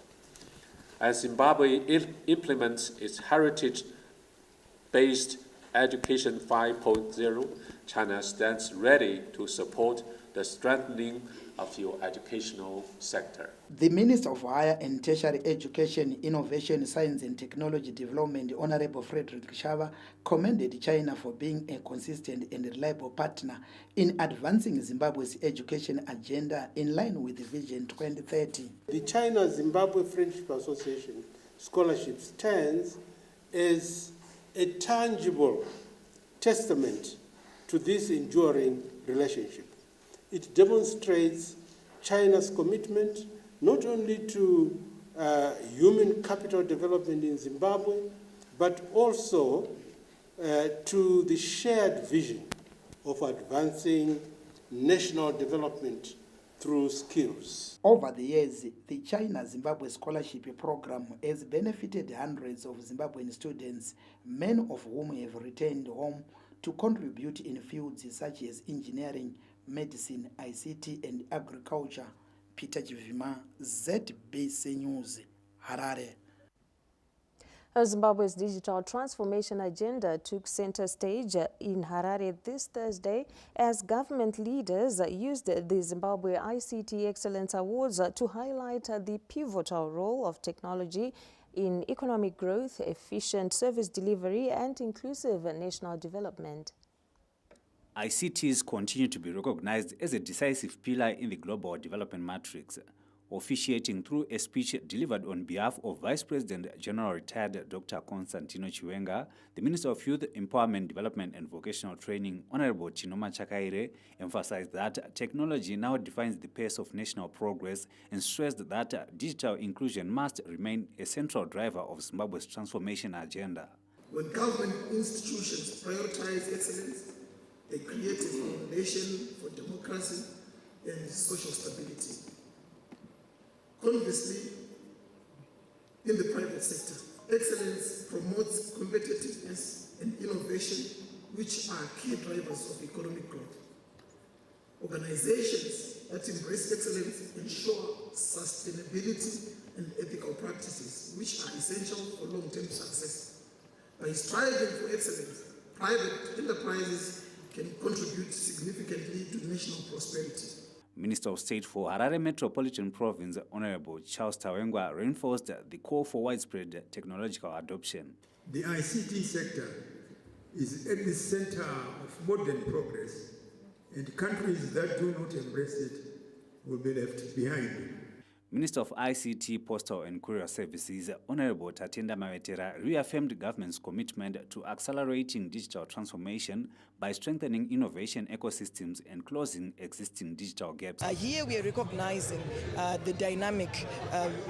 As Zimbabwe implements its heritage-based Education 5.0, China stands ready to support the strengthening of your educational sector. The Minister of Higher and Tertiary Education, Innovation, Science and Technology Development, Honorable Frederick Shava, commended China for being a consistent and reliable partner in advancing Zimbabwe's education agenda in line with Vision 2030. The China-Zimbabwe Friendship Association scholarship stands as a tangible testament to this enduring relationship. It demonstrates China's commitment not only to human capital development in Zimbabwe, but also to the shared vision of advancing national development through skills. Over the years, the China-Zimbabwe Scholarship Program has benefited hundreds of Zimbabwean students, many of whom have returned home to contribute in fields such as engineering, medicine, ICT, and agriculture. Peter Chivima, ZBC News, Harare. Zimbabwe's digital transformation agenda took center stage in Harare this Thursday as government leaders used the Zimbabwe ICT Excellence Awards to highlight the pivotal role of technology in economic growth, efficient service delivery, and inclusive national development. ICTs continue to be recognized as a decisive pillar in the global development matrix. Officiating through a speech delivered on behalf of Vice President General Retired Dr. Constantino Chiwenga, the Minister of Youth Empowerment, Development and Vocational Training, Honorable Chinoma Chakaire, emphasized that technology now defines the pace of national progress and stressed that digital inclusion must remain a central driver of Zimbabwe's transformation agenda. When government institutions prioritize excellence, they create a foundation for democracy and social stability. Conversely, in the private sector, excellence promotes competitiveness and innovation, which are key drivers of economic growth. Organizations that embrace excellence ensure sustainability and ethical practices, which are essential for long-term success. By striving for excellence, private enterprises can contribute significantly to national prosperity. Minister of State for Harare Metropolitan Province, Honorable Charles Tawengwa, reinforced the call for widespread technological adoption. The ICT sector is at the center of modern progress, and countries that do not embrace it will be left behind. Minister of ICT, Postal and Courier Services, Honorable Tatenda Mavetera, reaffirmed the government's commitment to accelerating digital transformation by strengthening innovation ecosystems and closing existing digital gaps. Here we are recognizing the dynamic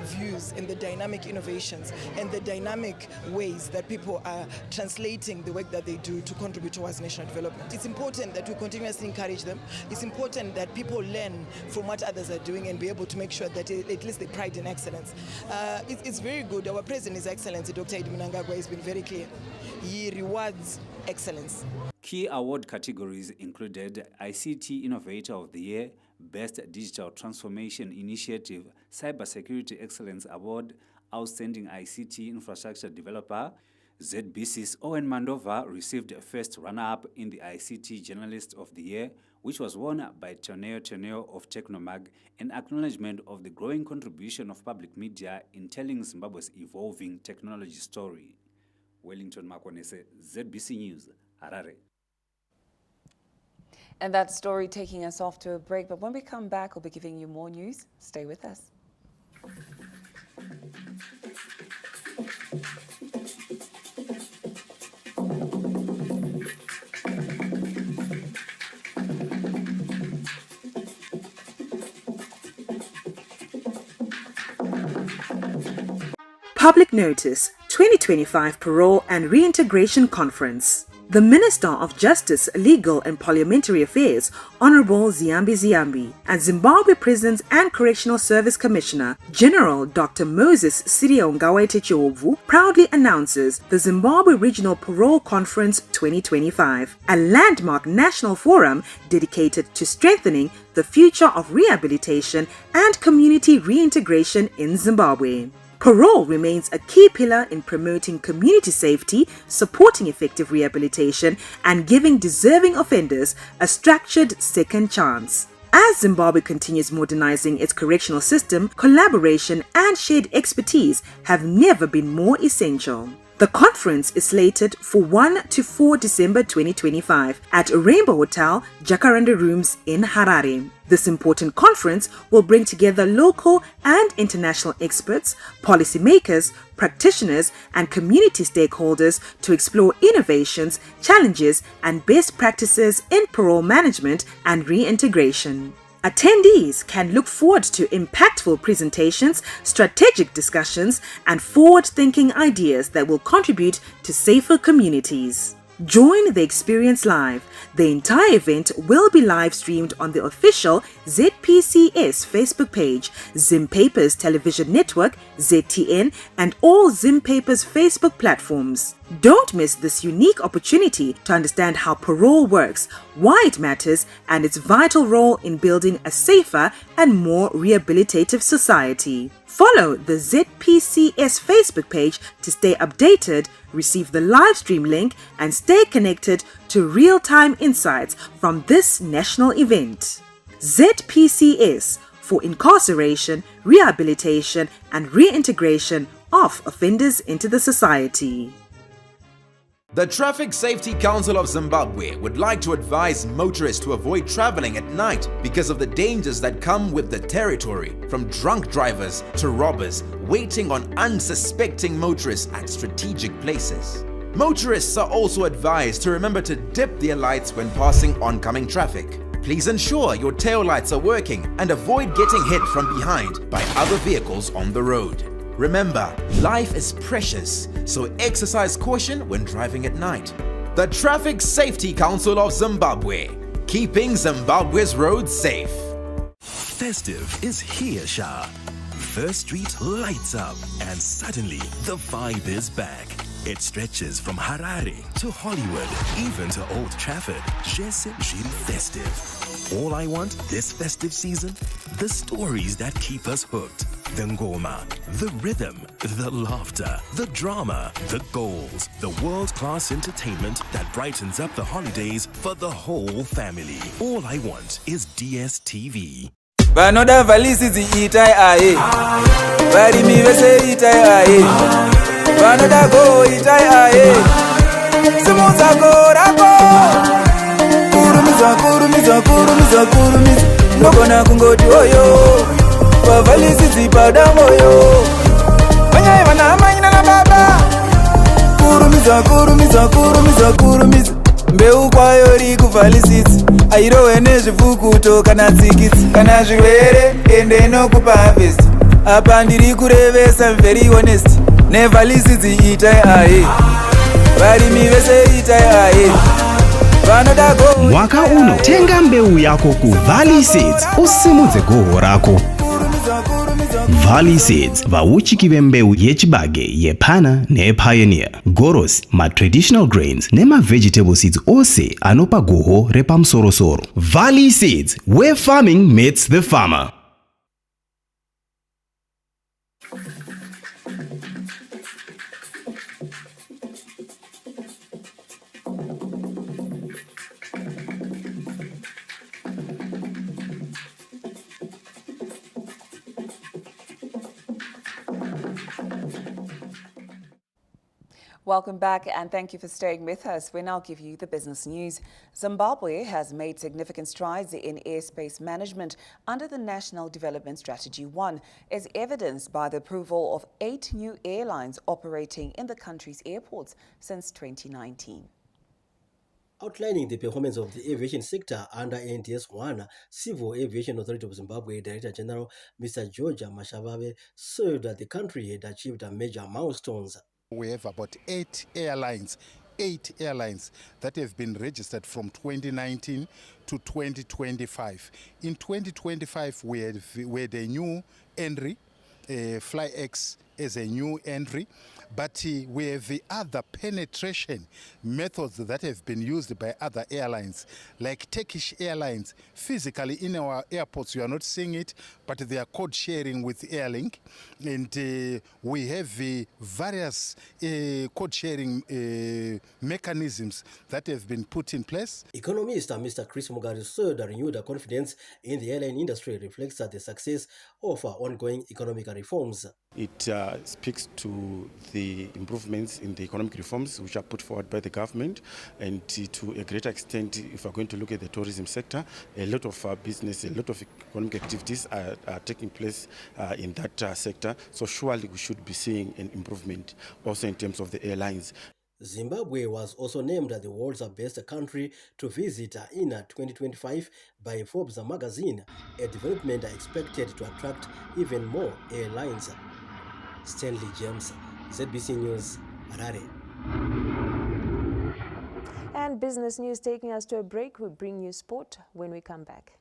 views and the dynamic innovations and the dynamic ways that people are translating the work that they do to contribute towards national development. It's important that we continuously encourage them. It's important that people learn from what others are doing and be able to make sure that at least they pride in excellence. It's very good. Our President, His Excellency Dr. Edmund Mnangagwa, has been very clear. He rewards excellence. Key award categories included ICT Innovator of the Year, Best Digital Transformation Initiative, Cybersecurity Excellence Award, Outstanding ICT Infrastructure Developer. ZBC's Owen Mandova received first runner-up in the ICT Journalist of the Year, which was won by Toneo of Technomag, an acknowledgement of the growing contribution of public media in telling Zimbabwe's evolving technology story. Wellington Makonese, ZBC News, Harare. And that story taking us off to a break, but when we come back, we'll be giving you more news. Stay with us. Public Notice 2025 Parole and Reintegration Conference. The Minister of Justice, Legal and Parliamentary Affairs, Honorable Ziyambi Ziyambi, and Zimbabwe Prisons and Correctional Service Commissioner, General Dr. Moses Siriongawete Chiobvu, proudly announces the Zimbabwe Regional Parole Conference 2025, a landmark national forum dedicated to strengthening the future of rehabilitation and community reintegration in Zimbabwe. Parole remains a key pillar in promoting community safety, supporting effective rehabilitation, and giving deserving offenders a structured second chance. As Zimbabwe continues modernizing its correctional system, collaboration and shared expertise have never been more essential. The conference is slated for 1 to 4 December 2025 at Rainbow Hotel, Jacaranda Rooms in Harare. This important conference will bring together local and international experts, policymakers, practitioners, and community stakeholders to explore innovations, challenges, and best practices in parole management and reintegration. Attendees can look forward to impactful presentations, strategic discussions, and forward-thinking ideas that will contribute to safer communities. Join the experience live. The entire event will be live streamed on the official ZPCS Facebook page, Zim Papers Television Network, ZTN, and all Zim Papers Facebook platforms. Don't miss this unique opportunity to understand how parole works, why it matters, and its vital role in building a safer and more rehabilitative society. Follow the ZPCS Facebook page to stay updated, receive the live stream link, and stay connected to real-time insights from this national event. ZPCS for incarceration, rehabilitation, and reintegration of offenders into the society. The Traffic Safety Council of Zimbabwe would like to advise motorists to avoid traveling at night because of the dangers that come with the territory, from drunk drivers to robbers waiting on unsuspecting motorists at strategic places. Motorists are also advised to remember to dip their lights when passing oncoming traffic. Please ensure your tail lights are working and avoid getting hit from behind by other vehicles on the road. Remember, life is precious, so exercise caution when driving at night. The Traffic Safety Council of Zimbabwe, keeping Zimbabwe's roads safe. Festive is here, Shah. First Street lights up, and suddenly the vibe is back. It stretches from Harare to Hollywood, even to Old Trafford. Jesse Giri Festive. All I want this festive season? The stories that keep us hooked. The ngoma, the rhythm, the laughter, the drama, the goals, the world-class entertainment that brightens up the holidays for the whole family. All I want is DSTV. Vanoda valisiti itai ae, varimi vese itai ae, vanoda go itai ae, simuza go rako, kurumiza, ndogona kungoti oyo, vavalisiti padamoyo, vanyai vana amaina na baba, kurumiza. Mbeu kwayo rikuvhalisitsi airowe nezvifukuto kana tsikitsi kana zvirwere ende nokupa harvest. Apa ndiri kurevesa very honest, nevhalisitsi itai aye, varimi vese itai aye. Mwaka uno tenga mbeu yako ku Valley Seeds usimudze goho rako. Valley Seeds vauchiki vembeu yechibage, yepana nePioneer, Goros, ma-traditional grains nema-vegetable seeds ose anopa goho repamusoro-soro. Valley Seeds, where farming meets the farmer. Welcome back and thank you for staying with us. We now give you the business news. Zimbabwe has made significant strides in airspace management under the National Development Strategy 1, as evidenced by the approval of 8 new airlines operating in the country's airports since 2019. Outlining the performance of the aviation sector under NDS-1, Civil Aviation Authority of Zimbabwe Director General Mr. George Mashavave said that the country had achieved major milestones. We have about 8 airlines that have been registered from 2019 to 2025. In 2025, we had a new entry, FlyX as a new entry, but we have the other penetration methods that have been used by other airlines, like Turkish Airlines. Physically in our airports, you are not seeing it, but they are code sharing with Airlink, and we have various code sharing mechanisms that have been put in place. Economist Mr. Chris Mugari said that renewed confidence in the airline industry reflects the success of ongoing economic reforms. It speaks to the improvements in the economic reforms which are put forward by the government, and to a greater extent, if we're going to look at the tourism sector, a lot of business, a lot of economic activities are taking place in that sector. So surely we should be seeing an improvement also in terms of the airlines. Zimbabwe was also named the world's best country to visit in 2025 by Forbes magazine, a development expected to attract even more airlines. Stanley James, ZBC News, Harare. And business news taking us to a break. We'll bring you sport when we come back.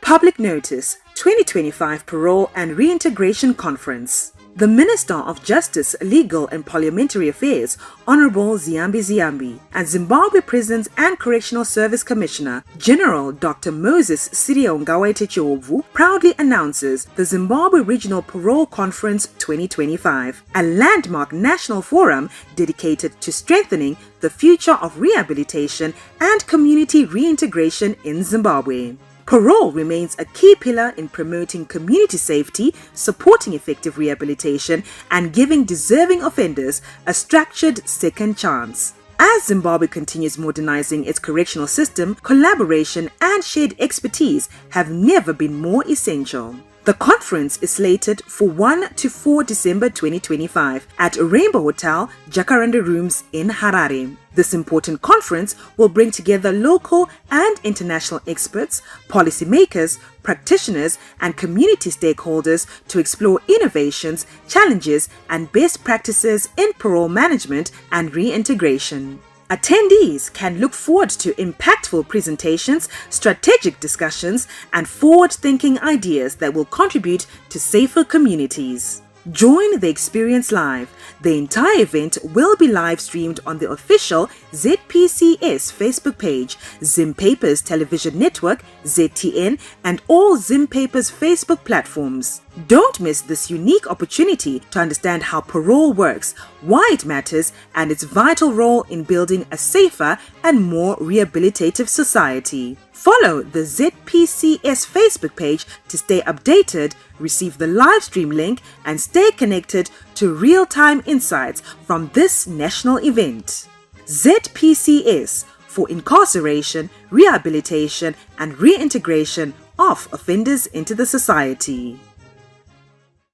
Public Notice 2025 Parole and Reintegration Conference. The Minister of Justice, Legal and Parliamentary Affairs, Honorable Ziambi Ziambi, and Zimbabwe Prisons and Correctional Service Commissioner, General Dr. Moses Sirio Ngawaite Chiobvu, proudly announces the Zimbabwe Regional Parole Conference 2025, a landmark national forum dedicated to strengthening the future of rehabilitation and community reintegration in Zimbabwe. Parole remains a key pillar in promoting community safety, supporting effective rehabilitation, and giving deserving offenders a structured second chance. As Zimbabwe continues modernizing its correctional system, collaboration and shared expertise have never been more essential. The conference is slated for 1 to 4 December 2025 at Rainbow Hotel, Jacaranda Rooms in Harare. This important conference will bring together local and international experts, policymakers, practitioners, and community stakeholders to explore innovations, challenges, and best practices in parole management and reintegration. Attendees can look forward to impactful presentations, strategic discussions, and forward-thinking ideas that will contribute to safer communities. Join the experience live. The entire event will be live streamed on the official ZPCS Facebook page, Zim Papers Television Network, ZTN, and all Zim Papers Facebook platforms. Don't miss this unique opportunity to understand how parole works, why it matters, and its vital role in building a safer and more rehabilitative society. Follow the ZPCS Facebook page to stay updated, receive the live stream link, and stay connected to real-time insights from this national event. ZPCS for incarceration, rehabilitation, and reintegration of offenders into the society.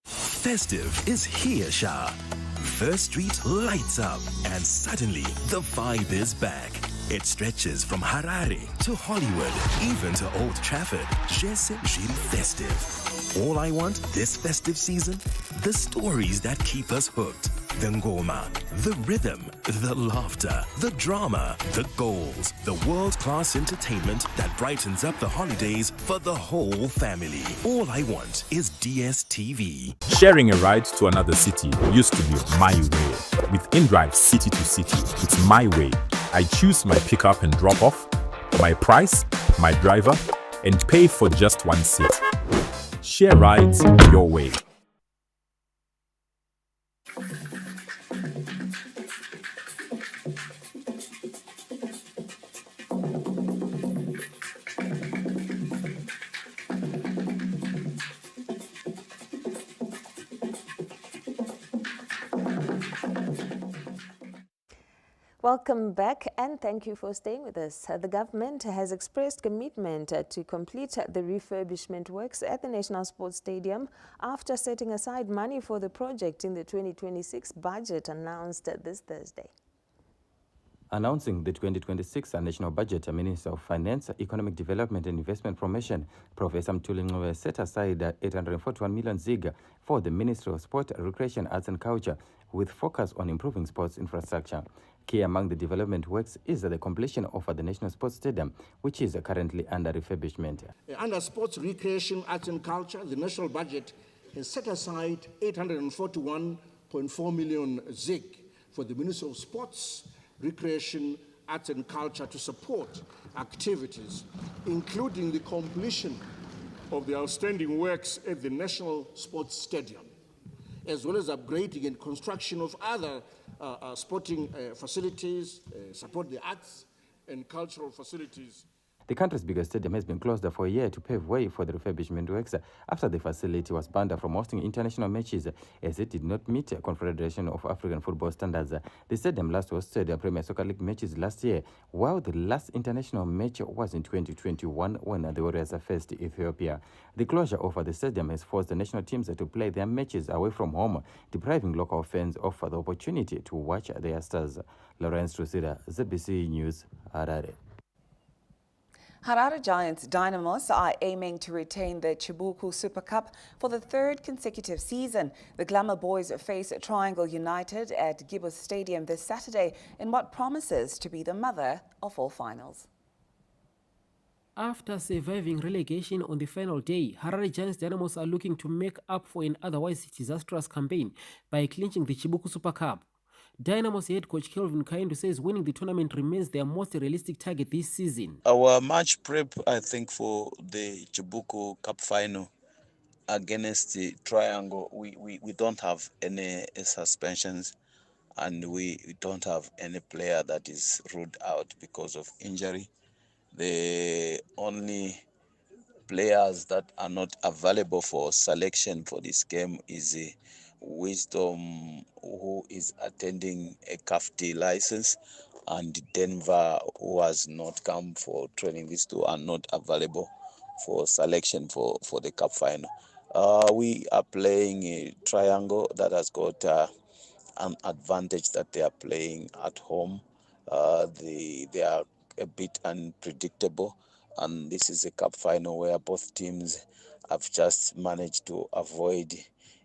Festive is here, Shah. First Street lights up, and suddenly the vibe is back. It stretches from Harare to Hollywood, even to Old Trafford. Jesse Gilles Festive. All I want this festive season? The stories that keep us hooked. The ngoma, the rhythm, the laughter, the drama, the goals, the world-class entertainment that brightens up the holidays for the whole family. All I want is DSTV. Sharing a ride to another city used to be my way. With InDrive City to City, it's my way. I choose my pickup and drop off, my price, my driver, and pay for just one seat. Share rides your way. Welcome back and thank you for staying with us. The government has expressed commitment to complete the refurbishment works at the National Sports Stadium after setting aside money for the project in the 2026 budget announced this Thursday. Announcing the 2026 national budget, Minister of Finance, Economic Development and Investment Promotion, Professor Mtuli set aside 841 million ZiG for the Ministry of Sport, Recreation, Arts and Culture, with focus on improving sports infrastructure. Key among the development works is the completion of the National Sports Stadium, which is currently under refurbishment. Under Sports, Recreation, Arts and Culture, the national budget has set aside 841.4 million ZiG for the Ministry of Sports, Recreation, Arts and Culture to support activities, including the completion of the outstanding works at the National Sports Stadium, as well as upgrading and construction of other sporting facilities, support the arts and cultural facilities. The country's biggest stadium has been closed for a year to pave way for the refurbishment works after the facility was banned from hosting international matches as it did not meet Confederation of African Football standards. The stadium last hosted Premier Soccer League matches last year, while the last international match was in 2021 when the Warriors faced Ethiopia. The closure of the stadium has forced the national teams to play their matches away from home, depriving local fans of the opportunity to watch their stars. Lawrence Trusida, ZBC News, Harare. Harare Giants Dynamos are aiming to retain the Chibuku Super Cup for the third consecutive season. The Glamour Boys face Triangle United at Gibbous Stadium this Saturday in what promises to be the mother of all finals. After surviving relegation on the final day, Harare Giants Dynamos are looking to make up for an otherwise disastrous campaign by clinching the Chibuku Super Cup. Dynamos head coach Kelvin Kaindu says winning the tournament remains their most realistic target this season. Our match prep, I think, for the Chibuku Cup final against the Triangle, we don't have any suspensions and we don't have any player that is ruled out because of injury. The only players that are not available for selection for this game is Wisdom, who is attending a CAFT license, and Denver, who has not come for training. These two are not available for selection for the cup final. We are playing a Triangle that has got an advantage that they are playing at home. They are a bit unpredictable, and this is a cup final where both teams have just managed to avoid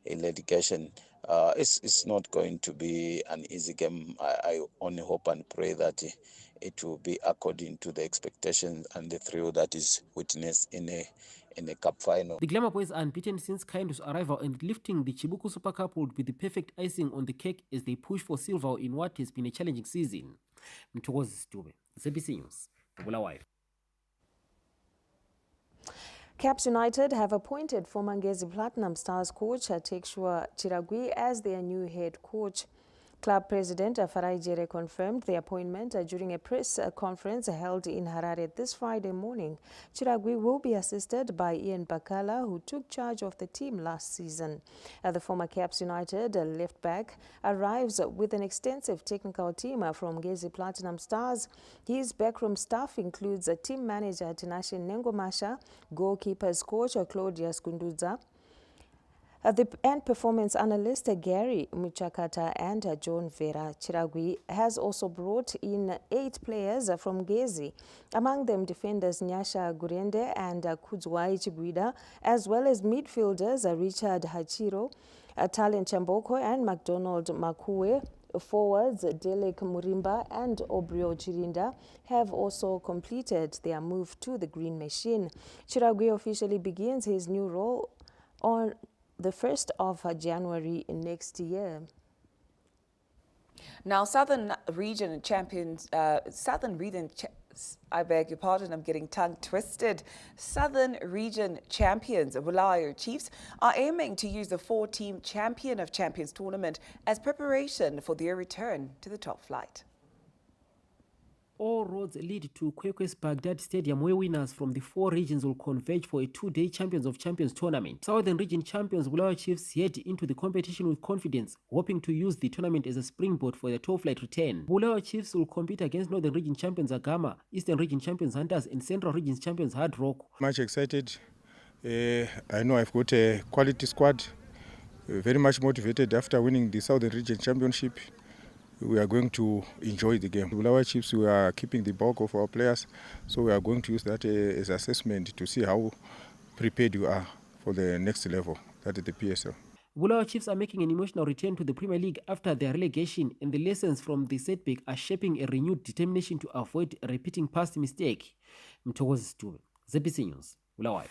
a litigation. It's not going to be an easy game. I only hope and pray that it will be according to the expectations and the thrill that is witnessed in a cup final. The Glamour Boys are unbeaten since Kaindu's arrival, and lifting the Chibuku Super Cup would be the perfect icing on the cake as they push for silver in what has been a challenging season. Mtokozi Stube, ZBC News, Bulawayo. Caps United have appointed former Ngezi Platinum Stars coach Tekshua Chiragui as their new head coach. Club President Farai Jere confirmed the appointment during a press conference held in Harare this Friday morning. Chiragui will be assisted by Ian Bakala, who took charge of the team last season. The former Caps United left back arrives with an extensive technical team from Ngezi Platinum Stars. His backroom staff includes team manager Tinashe Nengomasha, goalkeepers coach Claudius Kunduza, and performance analyst Gary Muchakata and John Vera. Chiragui has also brought in 8 players from Ngezi, among them defenders Nyasha Gurende and Kudzwai Chiguida, as well as midfielders Richard Hachiro, Talent Chamboko and McDonald Makue. Forwards Delek Murimba and Obrio Chirinda have also completed their move to the Green Machine. Chiragui officially begins his new role on the 1st of January next year. Now, Southern Region champions, I beg your pardon, I'm getting tongue twisted. Southern Region champions, Bulawayo Chiefs, are aiming to use the 4-team Champion of Champions tournament as preparation for their return to the top flight. All roads lead to Kwekwe's Baghdad Stadium, where winners from the 4 regions will converge for a 2-day Champions of Champions tournament. Southern Region champions Bulawayo Chiefs head into the competition with confidence, hoping to use the tournament as a springboard for their top flight return. Bulawayo Chiefs will compete against Northern Region champions Agama, Eastern Region champions Hunters, and Central Region champions Hard Rock. Much excited. I know I've got a quality squad, very much motivated after winning the Southern Region Championship. We are going to enjoy the game. Bulawayo Chiefs, we are keeping the bulk of our players, so we are going to use that as assessment to see how prepared you are for the next level, that is the PSL. Bulawayo Chiefs are making an emotional return to the Premier League after their relegation, and the lessons from the setback are shaping a renewed determination to avoid repeating past mistake. Mtokozi Stube, ZBC News, Bulawayo.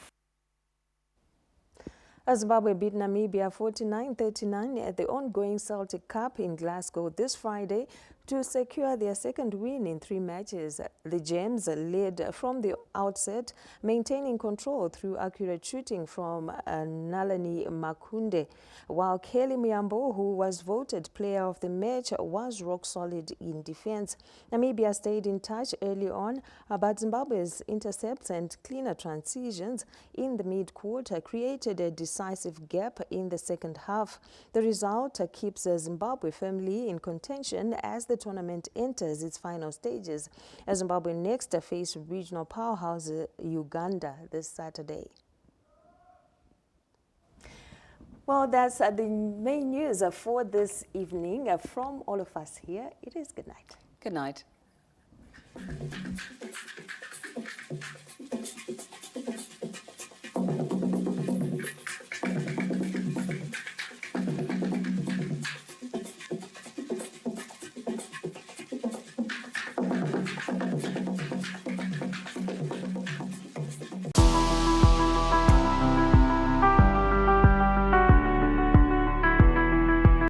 Zimbabwe beat Namibia 49-39 at the ongoing Celtic Cup in Glasgow this Friday To secure their second win in 3 matches, the Gems led from the outset, maintaining control through accurate shooting from Nalani Makunde, while Kelly Miyambo, who was voted player of the match, was rock solid in defense. Namibia stayed in touch early on, but Zimbabwe's intercepts and cleaner transitions in the mid-court created a decisive gap in the second half. The result keeps Zimbabwe firmly in contention as the tournament enters its final stages, as Zimbabwe next face regional powerhouse Uganda this Saturday. Well, that's the main news for this evening. From all of us here, it is good night. Good night.